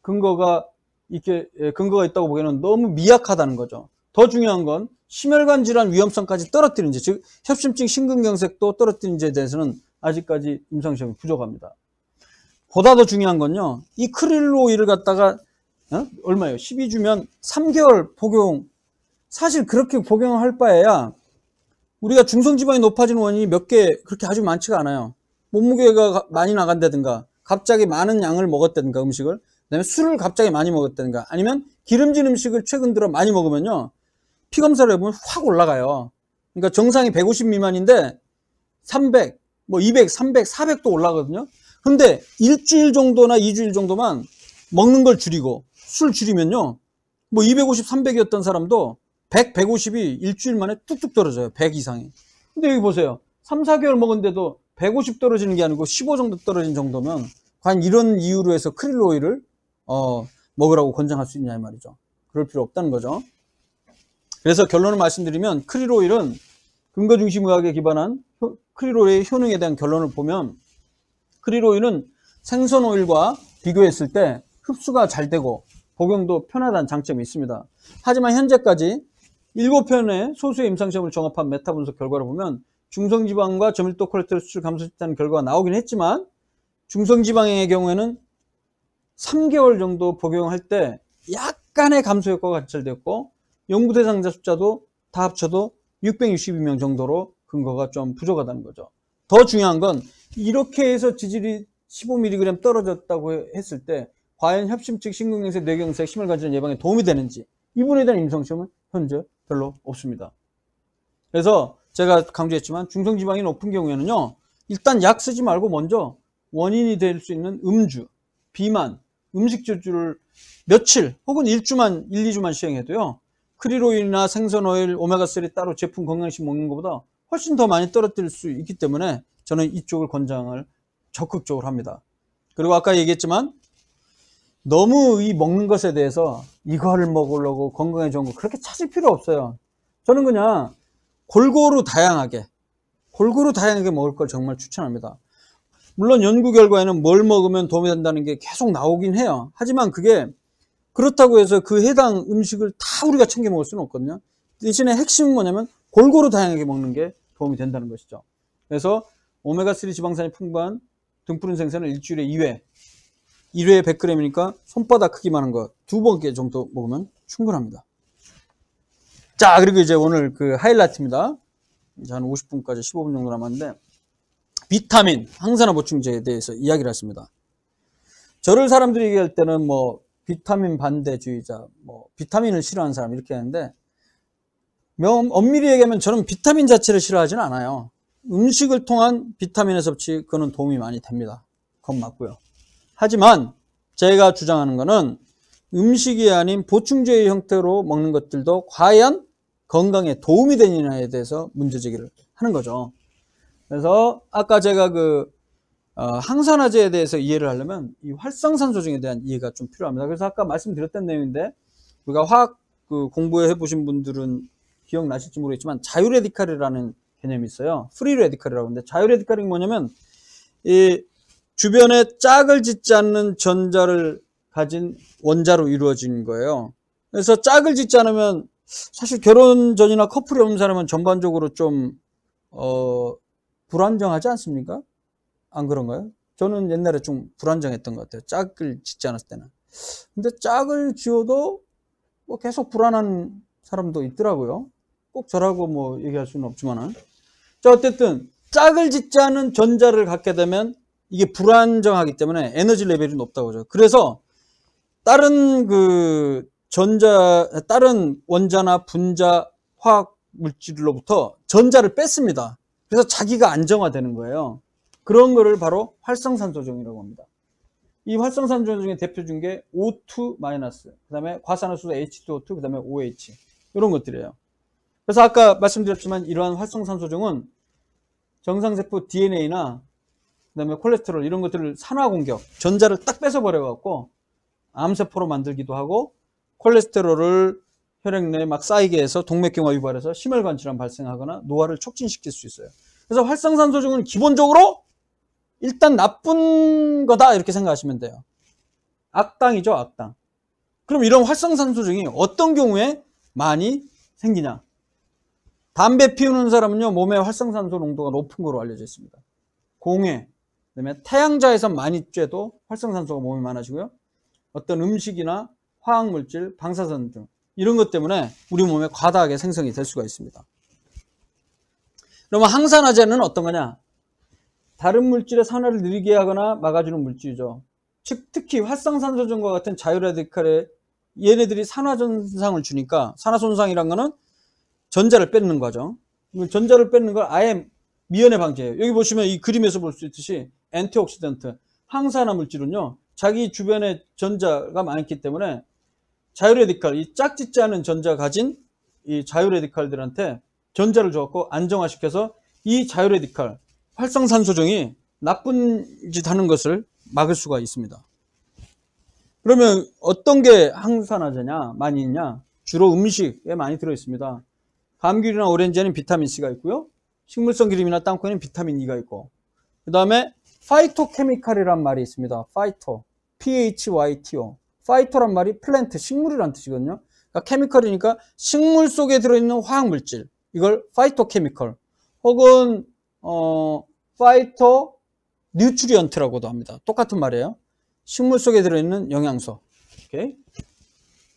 근거가 있다고 보기에는 너무 미약하다는 거죠. 더 중요한 건 심혈관 질환 위험성까지 떨어뜨린지, 즉 협심증 심근경색도 떨어뜨린지에 대해서는 아직까지 임상시험이 부족합니다. 보다 더 중요한 건요, 이 크릴오일을 갖다가 얼마예요? 12주면 3개월 복용. 사실 그렇게 복용할 바에야 우리가 중성지방이 높아지는 원인이 몇 개 그렇게 아주 많지가 않아요. 몸무게가 많이 나간다든가, 갑자기 많은 양을 먹었다든가, 음식을. 그다음에 술을 갑자기 많이 먹었다든가, 아니면 기름진 음식을 최근 들어 많이 먹으면요, 피 검사를 해보면 확 올라가요. 그러니까 정상이 150 미만인데 300, 200, 300, 400도 올라가거든요. 근데 일주일 정도나 2주일 정도만 먹는 걸 줄이고 술 줄이면요, 250, 300이었던 사람도 100, 150이 일주일 만에 뚝뚝 떨어져요. 100 이상이. 근데 여기 보세요. 3, 4개월 먹었는데도 150 떨어지는 게 아니고 15 정도 떨어진 정도면 과연 이런 이유로 해서 크릴오일을 먹으라고 권장할 수 있냐 이 말이죠. 그럴 필요 없다는 거죠. 그래서 결론을 말씀드리면 크릴오일은 근거중심의학에 기반한 크릴오일의 효능에 대한 결론을 보면 크릴오일은 생선오일과 비교했을 때 흡수가 잘 되고 복용도 편하다는 장점이 있습니다. 하지만 현재까지 7편의 소수의 임상시험을 종합한 메타 분석 결과를 보면 중성지방과 저밀도 콜레스테롤 수치를 감소했다는 결과가 나오긴 했지만 중성지방의 경우에는 3개월 정도 복용할 때 약간의 감소 효과가 관찰되었고 연구 대상자 숫자도 다 합쳐도 662명 정도로 근거가 좀 부족하다는 거죠. 더 중요한 건 이렇게 해서 지질이 15mg 떨어졌다고 했을 때 과연 협심증, 심근경색, 뇌경색, 심혈관 질환 예방에 도움이 되는지 이 부분에 대한 임상시험은 현재 별로 없습니다. 그래서 제가 강조했지만 중성지방이 높은 경우에는요, 일단 약 쓰지 말고 먼저 원인이 될 수 있는 음주, 비만, 음식 저주를 며칠 혹은 1주만, 1, 2주만 시행해도요, 크릴오일이나 생선오일, 오메가3 따로 제품 건강식 먹는 것보다 훨씬 더 많이 떨어뜨릴 수 있기 때문에 저는 이쪽을 권장을 적극적으로 합니다. 그리고 아까 얘기했지만 너무 이 먹는 것에 대해서 이거를 먹으려고 건강에 좋은 거 그렇게 찾을 필요 없어요. 저는 그냥 골고루 다양하게 먹을 걸 정말 추천합니다. 물론 연구 결과에는 뭘 먹으면 도움이 된다는 게 계속 나오긴 해요. 하지만 그게 그렇다고 해서 그 해당 음식을 다 우리가 챙겨 먹을 수는 없거든요. 대신에 핵심은 뭐냐면 골고루 다양하게 먹는 게 도움이 된다는 것이죠. 그래서 오메가3 지방산이 풍부한 등푸른 생선을 일주일에 2회, 1회에 100g이니까 손바닥 크기만한 거 2번 정도 먹으면 충분합니다. 자, 그리고 이제 오늘 그 하이라이트입니다. 이제 한 50분까지 15분 정도 남았는데, 비타민, 항산화 보충제에 대해서 이야기를 했습니다. 저를 사람들이 얘기할 때는 비타민 반대주의자, 비타민을 싫어하는 사람 이렇게 하는데, 엄밀히 얘기하면 저는 비타민 자체를 싫어하지는 않아요. 음식을 통한 비타민의 섭취, 그거는 도움이 많이 됩니다. 그건 맞고요. 하지만 제가 주장하는 거는 음식이 아닌 보충제의 형태로 먹는 것들도 과연 건강에 도움이 되느냐에 대해서 문제제기를 하는 거죠. 그래서 아까 제가 항산화제에 대해서 이해를 하려면 이 활성산소증에 대한 이해가 좀 필요합니다. 그래서 아까 말씀드렸던 내용인데, 우리가 화학 공부해 보신 분들은 기억나실지 모르겠지만 자유레디칼이라는 개념이 있어요. 프리 레디칼이라고 하는데, 자유레디칼이 뭐냐면 이 주변에 짝을 짓지 않는 전자를 가진 원자로 이루어진 거예요. 그래서 짝을 짓지 않으면 사실 결혼 전이나 커플이 없는 사람은 전반적으로 좀 불안정하지 않습니까? 안 그런가요? 저는 옛날에 좀 불안정했던 것 같아요. 짝을 짓지 않았을 때는. 근데 짝을 지어도 계속 불안한 사람도 있더라고요. 꼭 저라고 얘기할 수는 없지만은. 자, 어쨌든 짝을 짓지 않은 전자를 갖게 되면 이게 불안정하기 때문에 에너지 레벨이 높다고 하죠. 그래서 다른 다른 원자나 분자, 화학 물질로부터 전자를 뺐습니다. 그래서 자기가 안정화되는 거예요. 그런 거를 바로 활성산소증이라고 합니다. 이 활성산소 중에 대표 준 게 O2-, 그 다음에 과산화수소 H2O2, 그 다음에 OH. 이런 것들이에요. 그래서 아까 말씀드렸지만 이러한 활성산소중은 정상세포 DNA나 그 다음에 콜레스테롤 이런 것들을 산화 공격, 전자를 딱 뺏어버려갖고 암세포로 만들기도 하고 콜레스테롤을 혈액 내에 막 쌓이게 해서 동맥경화 유발해서 심혈관 질환 발생하거나 노화를 촉진시킬 수 있어요. 그래서 활성산소중은 기본적으로 일단 나쁜 거다 이렇게 생각하시면 돼요. 악당이죠, 악당. 그럼 이런 활성산소중이 어떤 경우에 많이 생기냐? 담배 피우는 사람은요, 몸에 활성산소 농도가 높은 거로 알려져 있습니다. 공해, 그다음에 태양자에서 많이 쬐도 활성산소가 몸에 많아지고요. 어떤 음식이나 화학물질, 방사선 등 이런 것 때문에 우리 몸에 과다하게 생성이 될 수가 있습니다. 그러면 항산화제는 어떤 거냐? 다른 물질의 산화를 느리게 하거나 막아주는 물질이죠. 즉 특히 활성산소중과 같은 자유라디칼에 얘네들이 산화 손상을 주니까, 산화 손상이란 거는 전자를 뺏는 거죠. 전자를 뺏는 걸 아예 미연에 방지해요. 여기 보시면 이 그림에서 볼 수 있듯이 엔티옥시던트, 항산화 물질은요, 자기 주변에 전자가 많기 때문에 자유라디칼, 이 짝짓지 않은 전자 가진 이 자유라디칼들한테 전자를 줘갖고 안정화시켜서 이 자유라디칼, 활성산소중이 나쁜 짓 하는 것을 막을 수가 있습니다. 그러면 어떤 게 항산화제냐, 많이 있냐? 주로 음식에 많이 들어있습니다. 감귤이나 오렌지에는 비타민C가 있고요. 식물성 기름이나 땅콩에는 비타민 E가 있고, 그 다음에 파이토케미칼이란 말이 있습니다. 파이토, PHYTO. 파이토란 말이 플랜트, 식물이란 뜻이거든요. 그러니까 케미컬이니까 식물 속에 들어있는 화학물질, 이걸 파이토케미컬 혹은 파이토 뉴트리언트라고도 합니다. 똑같은 말이에요. 식물 속에 들어있는 영양소. 오케이?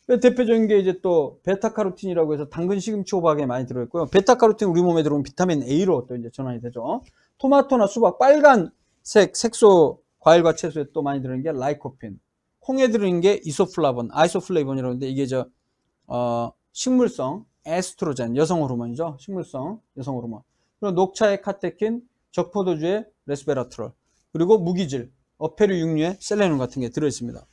대표적인 게 이제 또 베타카로틴이라고 해서 당근, 시금치, 호박에 많이 들어있고요. 베타카로틴 우리 몸에 들어오면 비타민 A로 또 이제 전환이 되죠. 토마토나 수박, 빨간색 색소 과일과 채소에 또 많이 들어있는 게 라이코핀. 콩에 들어있는 게 이소플라본, 아이소플레이본이라고 하는데 이게 식물성 에스트로겐, 여성 호르몬이죠. 식물성 여성 호르몬. 그리고 녹차의 카테킨, 적포도주의 레스베라트롤, 그리고 무기질, 어패류 육류의 셀레늄 같은 게 들어있습니다.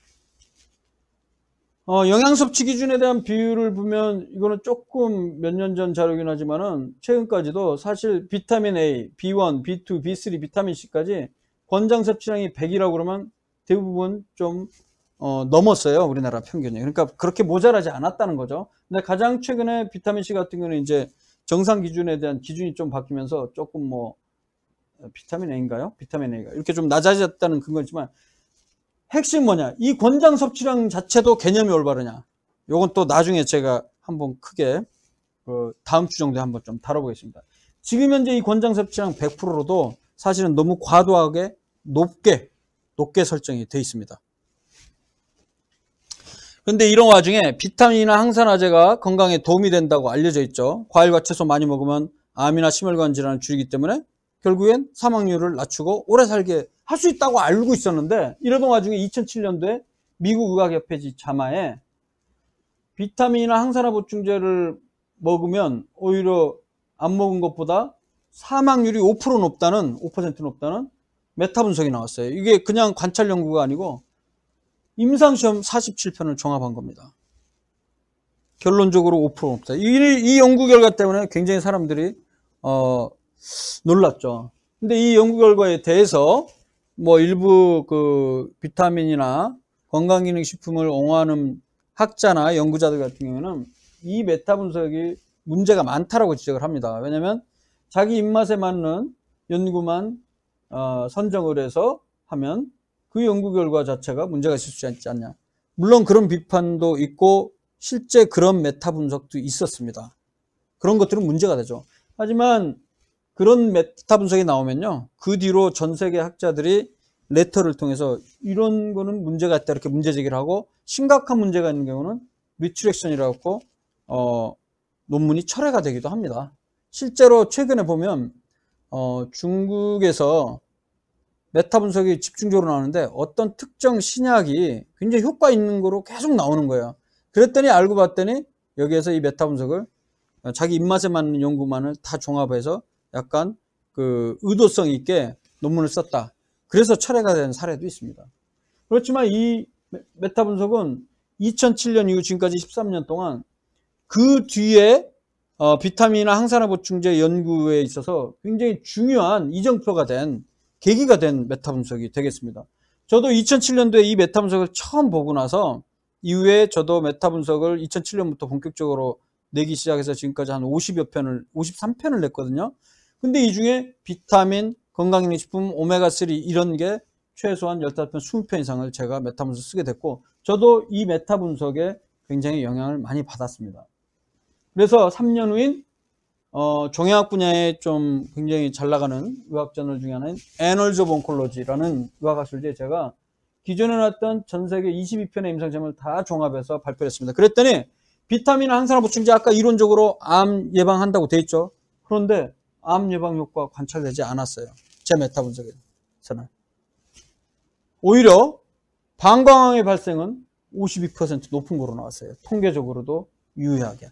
영양 섭취 기준에 대한 비율을 보면 이거는 조금 몇 년 전 자료긴 하지만은 최근까지도 사실 비타민 A, B1, B2, B3, 비타민 C까지 권장 섭취량이 100이라고 그러면 대부분 좀 넘었어요. 우리나라 평균이. 그러니까 그렇게 모자라지 않았다는 거죠. 근데 가장 최근에 비타민 C 같은 경우는 이제 정상 기준에 대한 기준이 좀 바뀌면서 조금 비타민 A인가요? 비타민 A가 이렇게 좀 낮아졌다는 근거지만 핵심 뭐냐? 이 권장 섭취량 자체도 개념이 올바르냐? 요건 또 나중에 제가 한번 크게 다음 주 정도에 한번 좀 다뤄보겠습니다. 지금 현재 이 권장 섭취량 100%로도 사실은 너무 과도하게 높게 설정이 되어 있습니다. 그런데 이런 와중에 비타민이나 항산화제가 건강에 도움이 된다고 알려져 있죠. 과일과 채소 많이 먹으면 암이나 심혈관 질환을 줄이기 때문에 결국엔 사망률을 낮추고 오래 살게 할 수 있다고 알고 있었는데, 이러던 와중에 2007년도에 미국 의학협회 자마에 비타민이나 항산화 보충제를 먹으면 오히려 안 먹은 것보다 사망률이 5% 높다는, 5% 높다는 메타 분석이 나왔어요. 이게 그냥 관찰 연구가 아니고 임상시험 47편을 종합한 겁니다. 결론적으로 5% 높다. 이 연구 결과 때문에 굉장히 사람들이 놀랐죠. 근데 이 연구 결과에 대해서 일부 비타민이나 건강기능식품을 옹호하는 학자나 연구자들 같은 경우는 이 메타 분석이 문제가 많다라고 지적을 합니다. 왜냐하면 자기 입맛에 맞는 연구만 선정을 해서 하면 그 연구 결과 자체가 문제가 있을 수 있지 않냐. 물론 그런 비판도 있고 실제 그런 메타 분석도 있었습니다. 그런 것들은 문제가 되죠. 하지만 그런 메타 분석이 나오면요, 그 뒤로 전 세계 학자들이 레터를 통해서 이런 거는 문제가 있다 이렇게 문제 제기를 하고, 심각한 문제가 있는 경우는 리트렉션이라고 논문이 철회가 되기도 합니다. 실제로 최근에 보면 중국에서 메타 분석이 집중적으로 나오는데 어떤 특정 신약이 굉장히 효과 있는 거로 계속 나오는 거예요. 그랬더니 알고 봤더니 여기에서 이 메타 분석을 자기 입맛에 맞는 연구만을 다 종합해서 약간 의도성 있게 논문을 썼다. 그래서 철회가 된 사례도 있습니다. 그렇지만 이 메타 분석은 2007년 이후 지금까지 13년 동안 그 뒤에 비타민이나 항산화 보충제 연구에 있어서 굉장히 중요한 이정표가 된 계기가 된 메타 분석이 되겠습니다. 저도 2007년도에 이 메타 분석을 처음 보고 나서 이후에 저도 메타 분석을 2007년부터 본격적으로 내기 시작해서 지금까지 한 50여 편을, 53편을 냈거든요. 근데 이 중에 비타민, 건강기능식품, 오메가3 이런 게 최소한 15편, 20편 이상을 제가 메타 분석 쓰게 됐고, 저도 이 메타 분석에 굉장히 영향을 많이 받았습니다. 그래서 3년 후인 종양학 분야에 좀 굉장히 잘 나가는 의학저널 중에 하나인 Annals of Oncology라는 의학학술지에 제가 기존에 나왔던 전 세계 22편의 임상시험을 다 종합해서 발표했습니다. 그랬더니 비타민 항산화 보충제 아까 이론적으로 암 예방한다고 돼 있죠. 그런데 암 예방 효과 관찰되지 않았어요. 제 메타 분석에서는. 오히려 방광암의 발생은 52% 높은 거로 나왔어요. 통계적으로도 유의하게.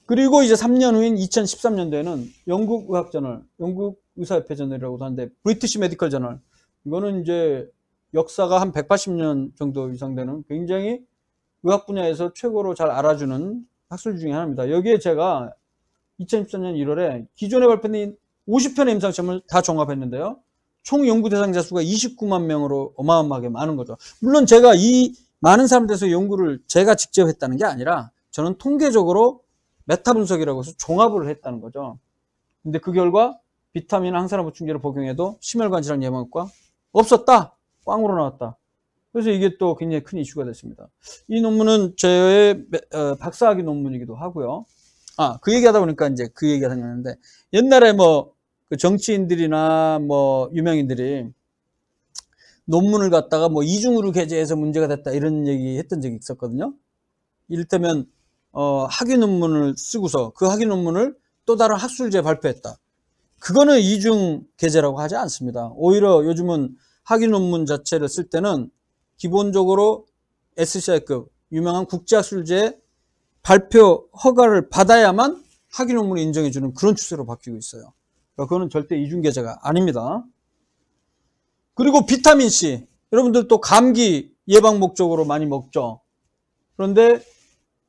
그리고 이제 3년 후인 2013년도에는 영국 의학저널, 영국 의사협회 저널이라고도 하는데 브리티시 메디컬 저널, 이거는 이제 역사가 한 180년 정도 이상 되는 굉장히 의학 분야에서 최고로 잘 알아주는 학술 중에 하나입니다. 여기에 제가 2014년 1월에 기존에 발표된 50편의 임상시험을 다 종합했는데요. 총 연구 대상자 수가 29만 명으로 어마어마하게 많은 거죠. 물론 제가 이 많은 사람들에서 연구를 제가 직접 했다는 게 아니라 저는 통계적으로 메타 분석이라고 해서 종합을 했다는 거죠. 근데 그 결과 비타민 항산화 보충제를 복용해도 심혈관 질환 예방 효과 없었다. 꽝으로 나왔다. 그래서 이게 또 굉장히 큰 이슈가 됐습니다. 이 논문은 저의 박사학위 논문이기도 하고요. 그 얘기하다 보니까 이제 그 얘기가 생각나는데, 옛날에 그 정치인들이나 유명인들이 논문을 갖다가 이중으로 게재해서 문제가 됐다 이런 얘기 했던 적이 있었거든요. 이를테면 학위 논문을 쓰고서 그 학위 논문을 또 다른 학술지에 발표했다. 그거는 이중 게재라고 하지 않습니다. 오히려 요즘은 학위 논문 자체를 쓸 때는 기본적으로 SCI급 유명한 국제학술지에 발표 허가를 받아야만 학위 논문을 인정해주는 그런 추세로 바뀌고 있어요. 그러니까 그거는 절대 이중 게재가 아닙니다. 그리고 비타민C, 여러분들 또 감기 예방 목적으로 많이 먹죠. 그런데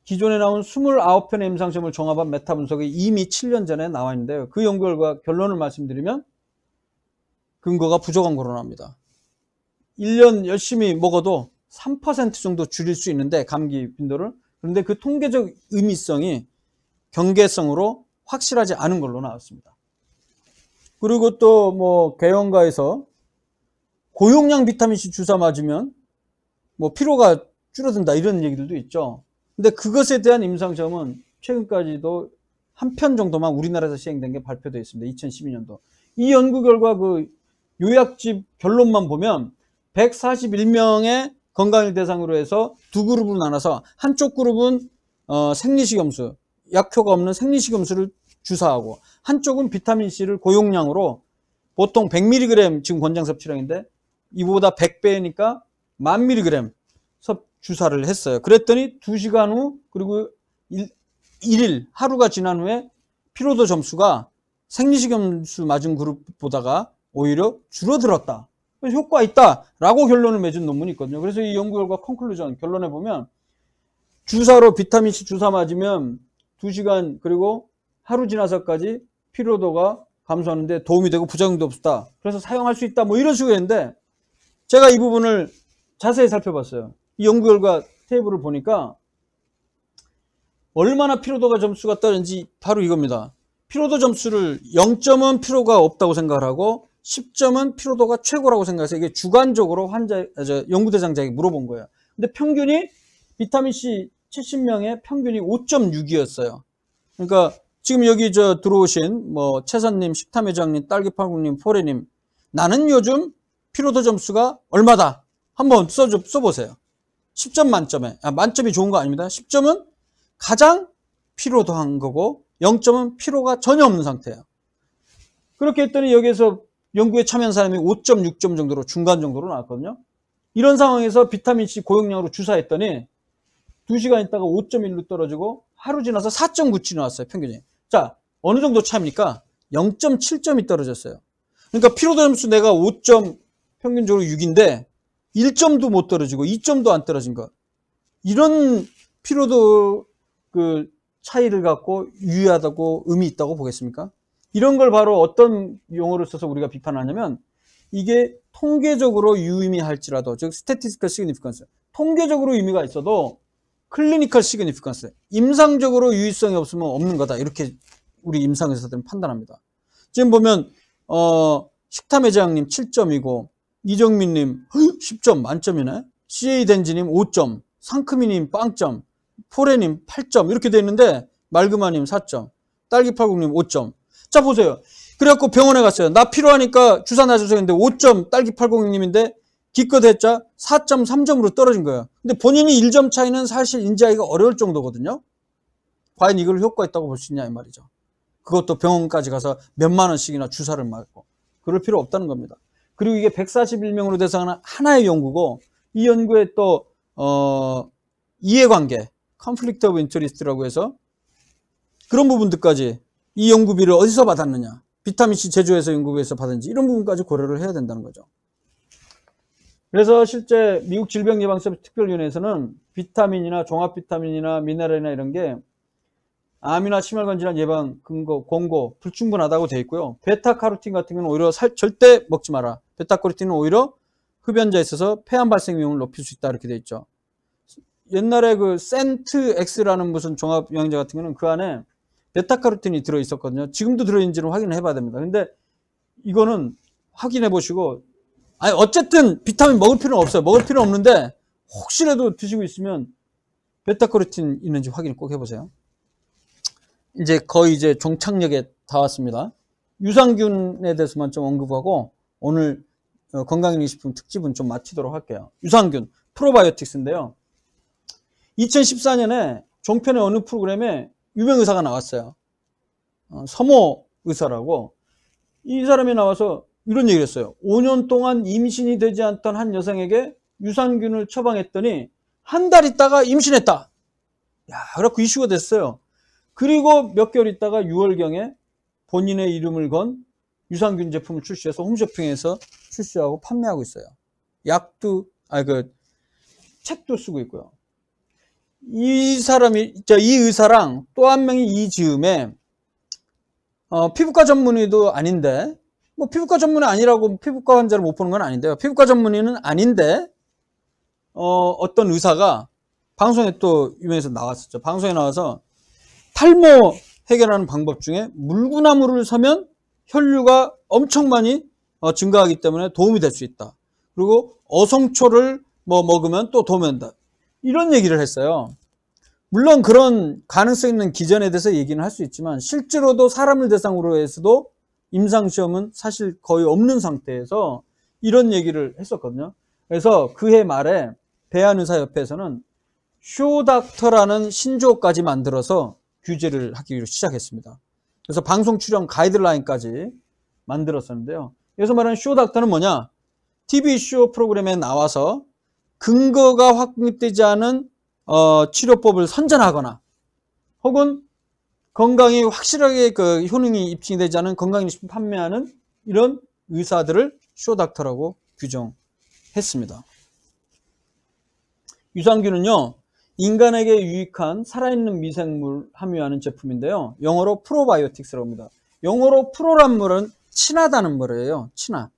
기존에 나온 29편의 임상시험을 종합한 메타 분석이 이미 7년 전에 나와 있는데요. 그 연구 결과 결론을 말씀드리면 근거가 부족한 거로 나옵니다. 1년 열심히 먹어도 3% 정도 줄일 수 있는데, 감기 빈도를. 그런데 그 통계적 의미성이 경계성으로 확실하지 않은 걸로 나왔습니다. 그리고 또 개원가에서 고용량 비타민C 주사 맞으면 피로가 줄어든다 이런 얘기들도 있죠. 근데 그것에 대한 임상시험은 최근까지도 한 편 정도만 우리나라에서 시행된 게 발표되어 있습니다. 2012년도. 이 연구 결과 그 요약집 결론만 보면 141명의 건강을 대상으로 해서 두 그룹으로 나눠서 한쪽 그룹은 생리식염수, 약효가 없는 생리식염수를 주사하고, 한쪽은 비타민C를 고용량으로 보통 100mg 지금 권장 섭취량인데 이보다 100배니까 1000mg 주사를 했어요. 그랬더니 2시간 후 그리고 1일 하루가 지난 후에 피로도 점수가 생리식염수 맞은 그룹보다가 오히려 줄어들었다. 그래서 효과 있다라고 결론을 맺은 논문이 있거든요. 그래서 이 연구 결과 컨클루전 결론에 보면 주사로 비타민C 주사 맞으면 2시간 그리고 하루 지나서까지 피로도가 감소하는데 도움이 되고 부작용도 없다. 그래서 사용할 수 있다. 이런 식으로 했는데 제가 이 부분을 자세히 살펴봤어요. 이 연구 결과 테이블을 보니까 얼마나 피로도가 점수가 떨어진지 바로 이겁니다. 피로도 점수를 0점은 피로가 없다고 생각을 하고 10점은 피로도가 최고라고 생각해서 이게 주관적으로 연구 대상자에게 물어본 거예요. 근데 평균이 비타민C 70명의 평균이 5.6이었어요. 그러니까 지금 여기 들어오신 최선님, 식탐회장님, 딸기팔국님, 포레님, 나는 요즘 피로도 점수가 얼마다 한번 써보세요. 10점 만점에, 만점이 좋은 거 아닙니다. 10점은 가장 피로도한 거고 0점은 피로가 전혀 없는 상태예요. 그렇게 했더니 여기에서 연구에 참여한 사람이 5.6점 정도로 중간 정도로 나왔거든요. 이런 상황에서 비타민C 고용량으로 주사했더니 2시간 있다가 5.1로 떨어지고 하루 지나서 4.97이 나왔어요. 평균이. 자, 어느 정도 차입니까? 0.7점이 떨어졌어요. 그러니까 피로도 점수 내가 5점 평균적으로 6인데 1점도 못 떨어지고 2점도 안 떨어진 것. 이런 피로도 그 차이를 갖고 유의하다고 의미 있다고 보겠습니까? 이런 걸 바로 어떤 용어를 써서 우리가 비판하냐면 이게 통계적으로 유의미할지라도 즉 statistical significance 통계적으로 의미가 있어도 clinical significance 임상적으로 유의성이 없으면 없는 거다. 이렇게 우리 임상의사들은 판단합니다. 지금 보면 식탐의장님 7점이고 이정민님 10점 만점이네. CA덴지님 5점 상크미님 빵점 포레님 8점 이렇게 돼 있는데 말그마님 4점 딸기팔국님 5점. 자 보세요. 그래갖고 병원에 갔어요. 나 필요하니까 주사 놔주세요 했는데 5점 딸기팔국님인데 기껏 했자 4.3점으로 떨어진 거예요. 근데 본인이 1점 차이는 사실 인지하기가 어려울 정도거든요. 과연 이걸 효과 있다고 볼 수 있냐 이 말이죠. 그것도 병원까지 가서 몇만 원씩이나 주사를 맞고 그럴 필요 없다는 겁니다. 그리고 이게 141명으로 대상하는 하나의 연구고 이 연구에 또 이해관계 conflict of interest라고 해서 그런 부분들까지 이 연구비를 어디서 받았느냐 비타민C 제조해서 연구비에서 받은지 이런 부분까지 고려를 해야 된다는 거죠. 그래서 실제 미국 질병예방특별위원회에서는 비타민이나 종합비타민이나 미네랄이나 이런 게 암이나 심혈관 질환 예방 근거 공고 불충분하다고 되어 있고요. 베타카로틴 같은 경우는 오히려 절대 먹지 마라. 베타카로틴은 오히려 흡연자에 있어서 폐암 발생 위험을 높일 수 있다 이렇게 되어 있죠. 옛날에 그 센트X라는 무슨 종합 영양제 같은 경우는 그 안에 베타카로틴이 들어 있었거든요. 지금도 들어 있는지는 확인을 해봐야 됩니다. 근데 이거는 확인해 보시고 아니 어쨌든 비타민 먹을 필요는 없어요. 먹을 필요는 없는데 혹시라도 드시고 있으면 베타카로틴 있는지 확인을 꼭 해보세요. 이제 거의 이제 종착역에 다 왔습니다. 유산균에 대해서만 좀 언급하고 오늘 건강기능식품 특집은 좀 마치도록 할게요. 유산균, 프로바이오틱스인데요. 2014년에 종편의 어느 프로그램에 유명 의사가 나왔어요. 서모 의사라고. 이 사람이 나와서 이런 얘기를 했어요. 5년 동안 임신이 되지 않던 한 여성에게 유산균을 처방했더니 한 달 있다가 임신했다. 야, 그래갖고 이슈가 됐어요. 그리고 몇 개월 있다가 6월경에 본인의 이름을 건 유산균 제품을 출시해서 홈쇼핑에서 출시하고 판매하고 있어요. 약도, 책도 쓰고 있고요. 이 의사랑 또 한 명이 이 즈음에, 피부과 전문의도 아닌데, 뭐 피부과 전문의 아니라고 피부과 환자를 못 보는 건 아닌데요. 피부과 전문의는 아닌데, 어떤 의사가 방송에 또 유명해서 나왔었죠. 방송에 나와서 탈모 해결하는 방법 중에 물구나무를 서면 혈류가 엄청 많이 증가하기 때문에 도움이 될 수 있다. 그리고 어송초를 먹으면 또 도움이 된다. 이런 얘기를 했어요. 물론 그런 가능성 있는 기전에 대해서 얘기는 할 수 있지만 실제로도 사람을 대상으로 해서도 임상시험은 사실 거의 없는 상태에서 이런 얘기를 했었거든요. 그래서 그해 말에 대한의사협회에서는 쇼닥터라는 신조어까지 만들어서 규제를 하기 시작했습니다. 그래서 방송 출연 가이드라인까지 만들었었는데요. 여기서 말하는 쇼닥터는 뭐냐? TV쇼 프로그램에 나와서 근거가 확립되지 않은 치료법을 선전하거나 혹은 건강이 확실하게 그 효능이 입증이 되지 않은 건강기능식품 판매하는 이런 의사들을 쇼닥터라고 규정했습니다. 유산균은요. 인간에게 유익한 살아있는 미생물 함유하는 제품인데요. 영어로 프로바이오틱스라고 합니다. 영어로 프로란 말은 친하다는 말이에요. 친하.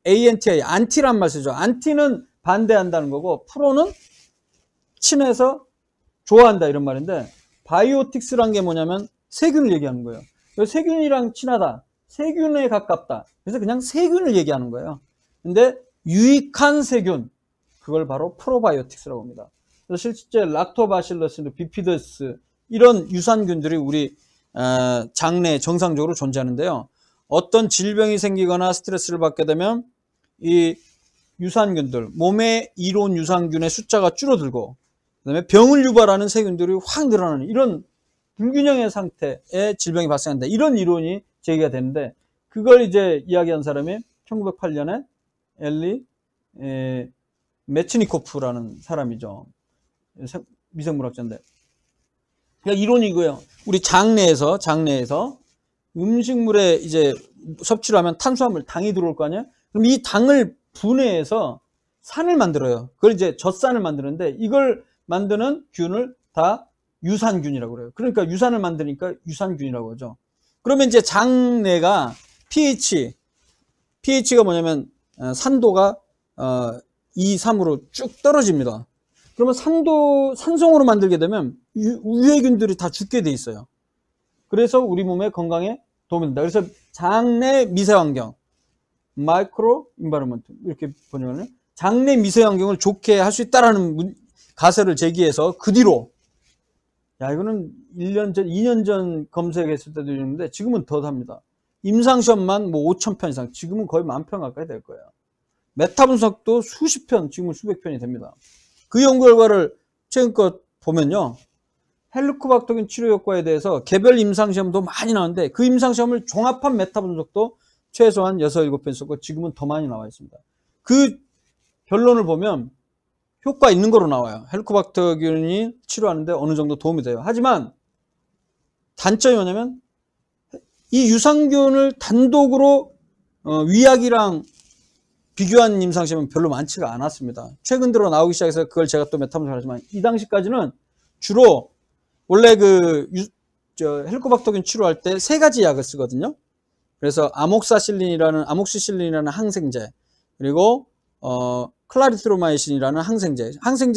ANTI, 안티란 말 쓰죠. 안티는 반대한다는 거고 프로는 친해서 좋아한다 이런 말인데 바이오틱스란 게 뭐냐면 세균을 얘기하는 거예요. 세균이랑 친하다. 세균에 가깝다. 그래서 그냥 세균을 얘기하는 거예요. 근데 유익한 세균. 그걸 바로 프로바이오틱스라고 합니다. 그래서 실제 락토바실러스, 비피더스 이런 유산균들이 우리 장내에 정상적으로 존재하는데요. 어떤 질병이 생기거나 스트레스를 받게 되면 이 유산균들, 몸의 이론 유산균의 숫자가 줄어들고 그다음에 병을 유발하는 세균들이 확 늘어나는 이런 불균형의 상태의 질병이 발생한다. 이런 이론이 제기가 되는데 그걸 이제 이야기한 사람이 1908년에 엘리 메츠니코프라는 사람이죠. 미생물학자인데. 그러니까 이론이 이거예요. 우리 장내에서 음식물에 이제 섭취를 하면 탄수화물, 당이 들어올 거 아니에요? 그럼 이 당을 분해해서 산을 만들어요. 그걸 이제 젖산을 만드는데 이걸 만드는 균을 다 유산균이라고 그래요. 그러니까 유산을 만드니까 유산균이라고 하죠. 그러면 이제 장내가 pH가 뭐냐면 산도가 2, 3으로 쭉 떨어집니다. 그러면 산성으로 만들게 되면 유해균들이 다 죽게 돼 있어요. 그래서 우리 몸의 건강에 도움이 된다. 그래서 장내 미세환경, 마이크로 인바이러먼트 이렇게 번역하는 장내 미세환경을 좋게 할 수 있다라는 가설을 제기해서 그 뒤로 야 이거는 1년 전, 2년 전 검색했을 때도 있는데 지금은 더 합니다. 임상시험만 뭐 5,000편 이상, 지금은 거의 10,000편 가까이 될 거예요. 메타 분석도 수십 편, 지금은 수백 편이 됩니다. 그 연구 결과를 최근껏 보면요. 헬리코박터균 치료 효과에 대해서 개별 임상시험도 많이 나왔는데 그 임상시험을 종합한 메타 분석도 최소한 6, 7편 있었고 지금은 더 많이 나와 있습니다. 그 결론을 보면 효과 있는 거로 나와요. 헬리코박터균이 치료하는데 어느 정도 도움이 돼요. 하지만 단점이 뭐냐면 이 유산균을 단독으로 위약이랑 비교한 임상시험은 별로 많지가 않았습니다. 최근 들어 나오기 시작해서 그걸 제가 또 메타분석을 하지만 이 당시까지는 주로 원래 헬리코박터균 치료할 때 3가지 약을 쓰거든요. 그래서 아목시실린이라는 항생제, 그리고 클라리트로마이신이라는 항생제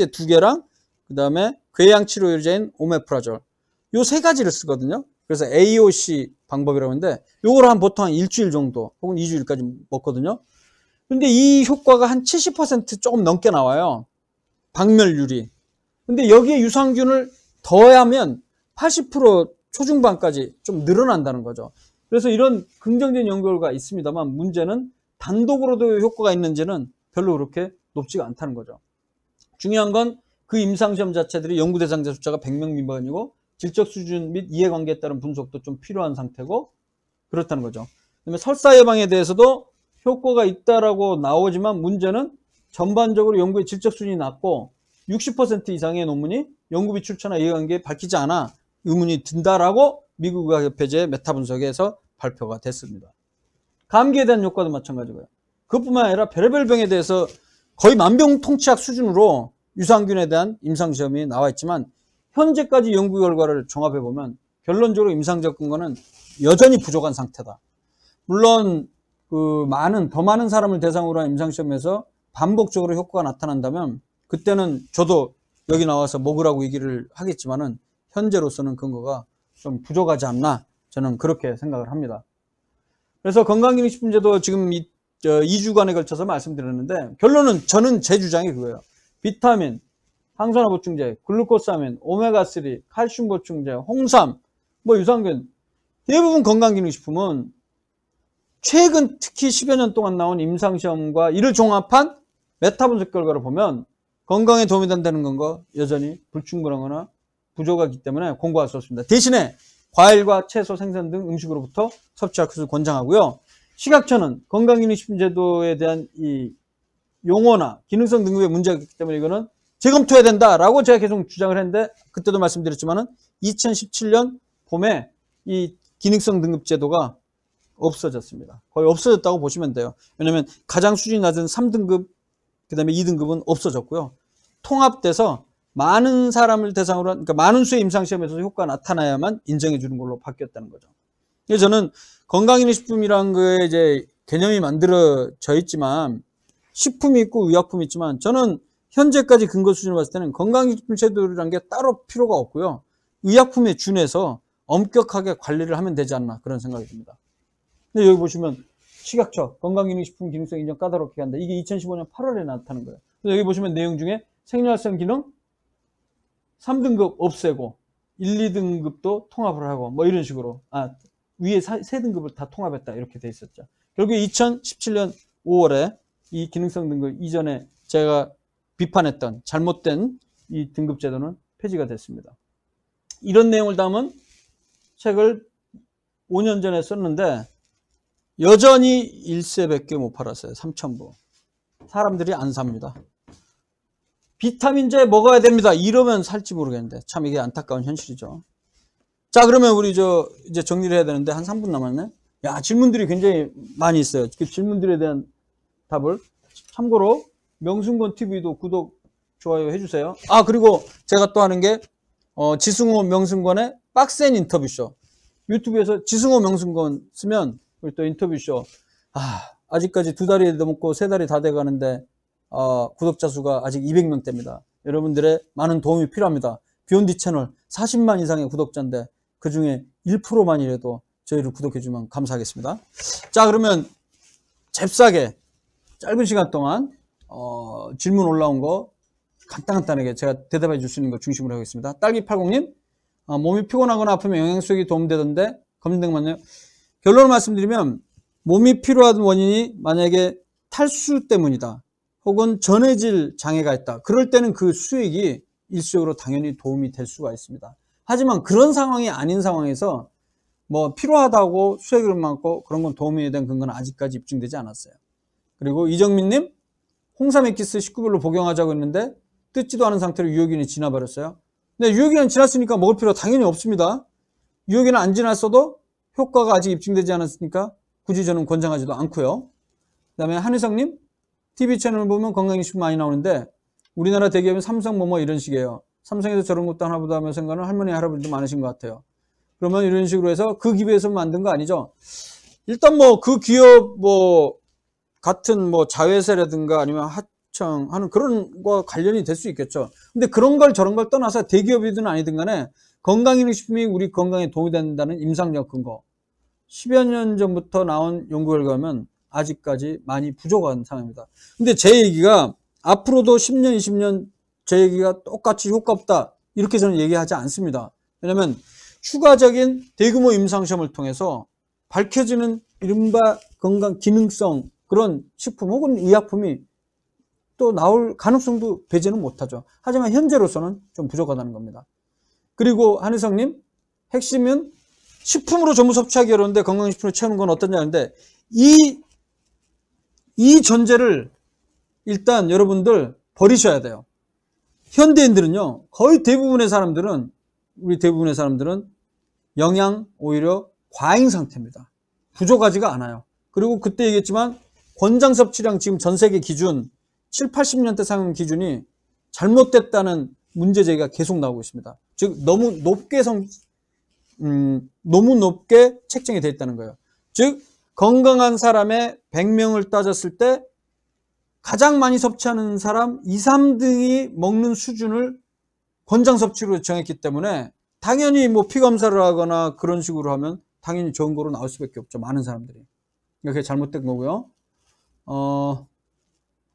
2개랑 그 다음에 궤양치료제인 오메프라졸 요 3가지를 쓰거든요. 그래서 AOC 방법이라고 하는데 요걸 보통 한 일주일 정도 혹은 2주일까지 먹거든요. 근데 이 효과가 한 70% 조금 넘게 나와요. 박멸률이. 근데 여기에 유산균을 더하면 80% 초중반까지 좀 늘어난다는 거죠. 그래서 이런 긍정적인 연구 결과가 있습니다만 문제는 단독으로도 효과가 있는지는 별로 그렇게 높지가 않다는 거죠. 중요한 건 그 임상시험 자체들이 연구 대상자 숫자가 100명 미만이고 질적 수준 및 이해관계에 따른 분석도 좀 필요한 상태고 그렇다는 거죠. 그다음에 설사 예방에 대해서도 효과가 있다라고 나오지만 문제는 전반적으로 연구의 질적 수준이 낮고 60% 이상의 논문이 연구비 출처나 이해관계에 밝히지 않아 의문이 든다라고 미국 의학협회제 메타 분석에서 발표가 됐습니다. 감기에 대한 효과도 마찬가지고요. 그것뿐만 아니라 별의별 병에 대해서 거의 만병통치약 수준으로 유산균에 대한 임상시험이 나와 있지만 현재까지 연구 결과를 종합해보면 결론적으로 임상적 근거는 여전히 부족한 상태다. 물론 더 많은 사람을 대상으로 한 임상시험에서 반복적으로 효과가 나타난다면 그때는 저도 여기 나와서 먹으라고 얘기를 하겠지만은 현재로서는 근거가 좀 부족하지 않나 저는 그렇게 생각을 합니다. 그래서 건강기능식품제도 지금 2주간에 걸쳐서 말씀드렸는데 결론은 저는 제 주장이 그거예요. 비타민, 항산화 보충제, 글루코사민, 오메가3, 칼슘 보충제, 홍삼, 유산균 대부분 건강기능식품은 최근 특히 10여 년 동안 나온 임상시험과 이를 종합한 메타 분석 결과를 보면 건강에 도움이 된다는 건가 여전히 불충분하거나 부족하기 때문에 공부할 수 없습니다. 대신에 과일과 채소, 생선 등 음식으로부터 섭취할 것을 권장하고요. 식약처는 건강기능식품제도에 대한 이 용어나 기능성 등급에 문제가 있기 때문에 이거는 재검토해야 된다라고 제가 계속 주장을 했는데 그때도 말씀드렸지만은 2017년 봄에 이 기능성 등급 제도가 없어졌습니다. 거의 없어졌다고 보시면 돼요. 왜냐하면 가장 수준이 낮은 3등급 그 다음에 2등급은 없어졌고요. 통합돼서 많은 사람을 대상으로 그러니까 많은 수의 임상시험에서 효과가 나타나야만 인정해 주는 걸로 바뀌었다는 거죠. 그래서 저는 건강기능식품이라는 거에 이제 개념이 만들어져 있지만 식품이 있고 의약품이 있지만 저는 현재까지 근거 수준을 봤을 때는 건강기능식품 제도라는 게 따로 필요가 없고요. 의약품에 준해서 엄격하게 관리를 하면 되지 않나 그런 생각이 듭니다. 근데 여기 보시면 식약처 건강기능식품 기능성 인정 까다롭게 한다. 이게 2015년 8월에 나타난 거예요. 여기 보시면 내용 중에 생리활성 기능 3등급 없애고 1, 2등급도 통합을 하고 이런 식으로 위에 3등급을 다 통합했다 이렇게 돼 있었죠. 결국에 2017년 5월에 이 기능성 등급 이전에 제가 비판했던 잘못된 이 등급 제도는 폐지가 됐습니다. 이런 내용을 담은 책을 5년 전에 썼는데 여전히 1세밖에 못 팔았어요. 3,000부. 사람들이 안 삽니다. 비타민제 먹어야 됩니다. 이러면 살지 모르겠는데 참 이게 안타까운 현실이죠. 자, 그러면 우리 이제 정리를 해야 되는데 한 3분 남았네. 야, 질문들이 굉장히 많이 있어요. 그 질문들에 대한 답을. 참고로 명순권 TV도 구독, 좋아요 해주세요. 아, 그리고 제가 또 하는 게 지승호 명순권의 빡센 인터뷰쇼. 유튜브에서 지승호 명순권 쓰면 우리 또 인터뷰쇼. 아직까지 2달이 넘고 3달이 다 돼가는데 구독자 수가 아직 200명대입니다. 여러분들의 많은 도움이 필요합니다. 비욘디 채널 40만 이상의 구독자인데 그 중에 1%만이라도 저희를 구독해주면 감사하겠습니다. 자, 그러면 잽싸게 짧은 시간 동안 질문 올라온 거 간단하게 제가 대답해 줄 수 있는 거 중심으로 하겠습니다. 딸기80님, 몸이 피곤하거나 아프면 영양소액이 도움되던데 검증된 거 맞나요? 결론을 말씀드리면 몸이 피로한 원인이 만약에 탈수 때문이다, 혹은 전해질 장애가 있다, 그럴 때는 그 수액이 일시적으로 당연히 도움이 될 수가 있습니다. 하지만 그런 상황이 아닌 상황에서 뭐 피로하다고 수액을 맞고 그런 건 도움이 된 근거는 아직까지 입증되지 않았어요. 그리고 이정민님, 홍삼 액기스 식구별로 복용하자고 했는데 뜯지도 않은 상태로 유효기간이 지나버렸어요. 근데 유효기간 지났으니까 먹을 필요가 당연히 없습니다. 유효기간 안 지났어도 효과가 아직 입증되지 않았으니까 굳이 저는 권장하지도 않고요. 그 다음에 한혜성님, TV 채널을 보면 건강이슈 많이 나오는데 우리나라 대기업은 삼성 뭐뭐 이런 식이에요. 삼성에서 저런 것도 하나 보다 하며 생각하는 할머니 할아버지도 많으신 것 같아요. 그러면 이런 식으로 해서 그 기업에서 만든 거 아니죠? 일단 뭐 그 기업 뭐 같은 뭐 자회사라든가 아니면 하청 하는 그런 거 관련이 될 수 있겠죠. 근데 그런 걸 저런 걸 떠나서 대기업이든 아니든 간에 건강기능식품이 우리 건강에 도움이 된다는 임상적 근거 10여 년 전부터 나온 연구 결과면 아직까지 많이 부족한 상황입니다. 근데 제 얘기가 앞으로도 10년, 20년 제 얘기가 똑같이 효과 없다 이렇게 저는 얘기하지 않습니다. 왜냐하면 추가적인 대규모 임상시험을 통해서 밝혀지는 이른바 건강 기능성 그런 식품 혹은 의약품이 또 나올 가능성도 배제는 못하죠. 하지만 현재로서는 좀 부족하다는 겁니다. 그리고 한혜성님, 핵심은 식품으로 전부 섭취하기 어려운데 건강식품으로 채우는 건 어떠냐는데 이 전제를 일단 여러분들 버리셔야 돼요. 현대인들은요, 거의 대부분의 사람들은, 우리 대부분의 사람들은 영양 오히려 과잉 상태입니다. 부족하지가 않아요. 그리고 그때 얘기했지만 권장 섭취량 지금 전 세계 기준 7, 80년대 상용 기준이 잘못됐다는 문제 제기가 계속 나오고 있습니다. 즉 너무 높게 책정이 되어 있다는 거예요. 즉 건강한 사람의 100명을 따졌을 때 가장 많이 섭취하는 사람 2, 3등이 먹는 수준을 권장 섭취로 정했기 때문에 당연히 뭐 피검사를 하거나 그런 식으로 하면 당연히 좋은 거로 나올 수밖에 없죠. 많은 사람들이. 그게 잘못된 거고요.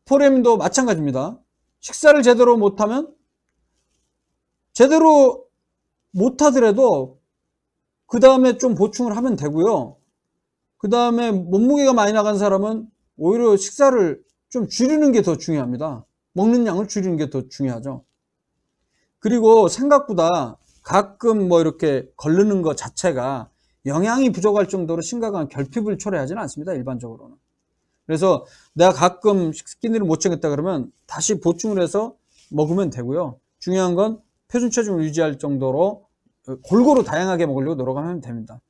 포렘도 마찬가지입니다. 식사를 제대로 못하면 제대로 못하더라도 그 다음에 좀 보충을 하면 되고요. 그 다음에 몸무게가 많이 나간 사람은 오히려 식사를 좀 줄이는 게 더 중요합니다. 먹는 양을 줄이는 게 더 중요하죠. 그리고 생각보다 가끔 뭐 이렇게 거르는 것 자체가 영양이 부족할 정도로 심각한 결핍을 초래하지는 않습니다. 일반적으로는. 그래서 내가 가끔 식기들을 못 챙겼다 그러면 다시 보충을 해서 먹으면 되고요. 중요한 건 표준 체중을 유지할 정도로 골고루 다양하게 먹으려고 노력하면 됩니다.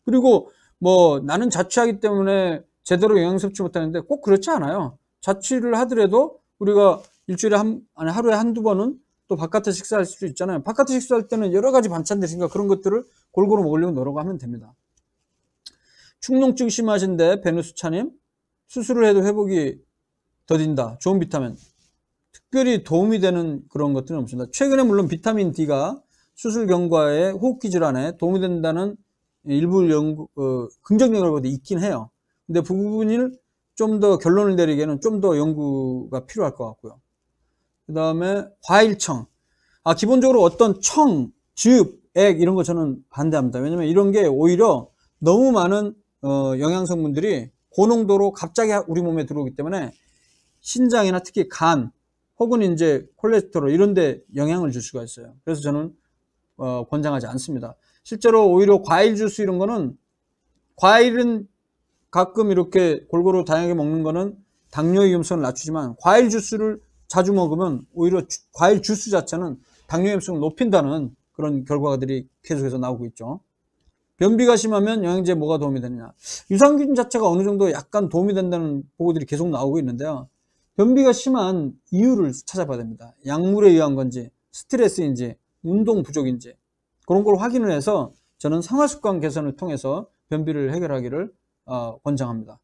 그리고 뭐 나는 자취하기 때문에 제대로 영양 섭취 못하는데 꼭 그렇지 않아요. 자취를 하더라도 우리가 일주일에 하루에 한두 번은 또 바깥에 식사할 수도 있잖아요. 바깥에 식사할 때는 여러 가지 반찬들이 있으니까 그런 것들을 골고루 먹으려고 노력하면 됩니다. 축농증 심하신데 배누수차님, 수술을 해도 회복이 더딘다. 좋은 비타민. 특별히 도움이 되는 그런 것들은 없습니다. 최근에 물론 비타민 D가 수술 경과에 호흡기 질환에 도움이 된다는 일부 연구, 긍정적 결과도 있긴 해요. 근데 그 부분을 좀 더 결론을 내리기에는 좀 더 연구가 필요할 것 같고요. 그 다음에 과일청. 기본적으로 어떤 청, 즙, 액 이런 거 저는 반대합니다. 왜냐면 이런 게 오히려 너무 많은 영양성분들이 고농도로 갑자기 우리 몸에 들어오기 때문에 신장이나 특히 간 혹은 이제 콜레스테롤 이런 데 영향을 줄 수가 있어요. 그래서 저는 권장하지 않습니다. 실제로 오히려 과일 주스 이런 거는 과일은 가끔 이렇게 골고루 다양하게 먹는 거는 당뇨 위험성을 낮추지만 과일 주스를 자주 먹으면 오히려 과일 주스 자체는 당뇨 위험성을 높인다는 그런 결과들이 계속해서 나오고 있죠. 변비가 심하면 영양제에 뭐가 도움이 되느냐. 유산균 자체가 어느 정도 약간 도움이 된다는 보고들이 계속 나오고 있는데요. 변비가 심한 이유를 찾아봐야 됩니다. 약물에 의한 건지, 스트레스인지, 운동 부족인지 그런 걸 확인을 해서 저는 생활습관 개선을 통해서 변비를 해결하기를 권장합니다.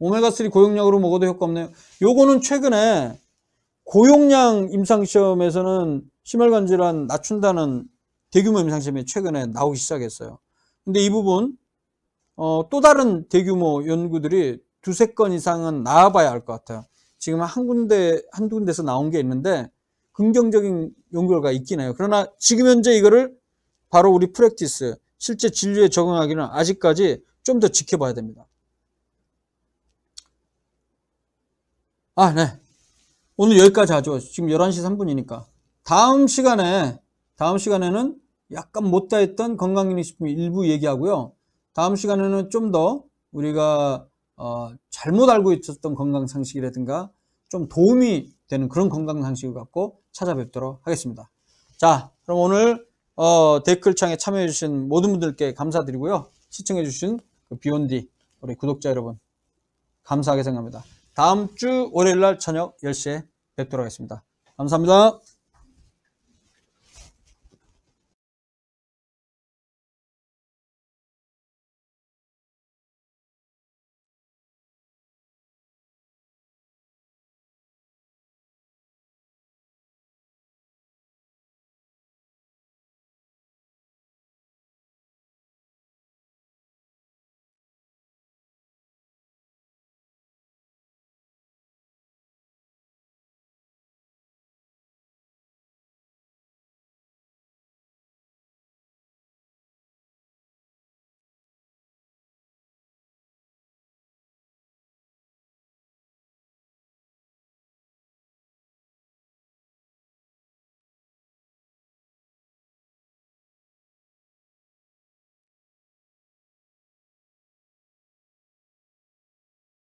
오메가3 고용량으로 먹어도 효과 없네요. 요거는 최근에 고용량 임상시험에서는 심혈관 질환 낮춘다는 대규모 임상시험이 최근에 나오기 시작했어요. 근데 이 부분 또 다른 대규모 연구들이 두세 건 이상은 나와봐야 알 것 같아요. 지금 한두 군데서 나온 게 있는데 긍정적인 연구 결과가 있긴 해요. 그러나 지금 현재 이거를 바로 우리 프랙티스, 실제 진료에 적용하기는 아직까지 좀 더 지켜봐야 됩니다. 네. 오늘 여기까지 하죠. 지금 11시 3분이니까. 다음 시간에는 약간 못다했던 건강기능식품 일부 얘기하고요. 다음 시간에는 좀 더 우리가 잘못 알고 있었던 건강상식이라든가 좀 도움이 되는 그런 건강상식을 갖고 찾아뵙도록 하겠습니다. 자, 그럼 오늘 댓글창에 참여해주신 모든 분들께 감사드리고요. 시청해주신 비욘디 우리 구독자 여러분 감사하게 생각합니다. 다음 주 월요일날 저녁 10시에 뵙도록 하겠습니다. 감사합니다.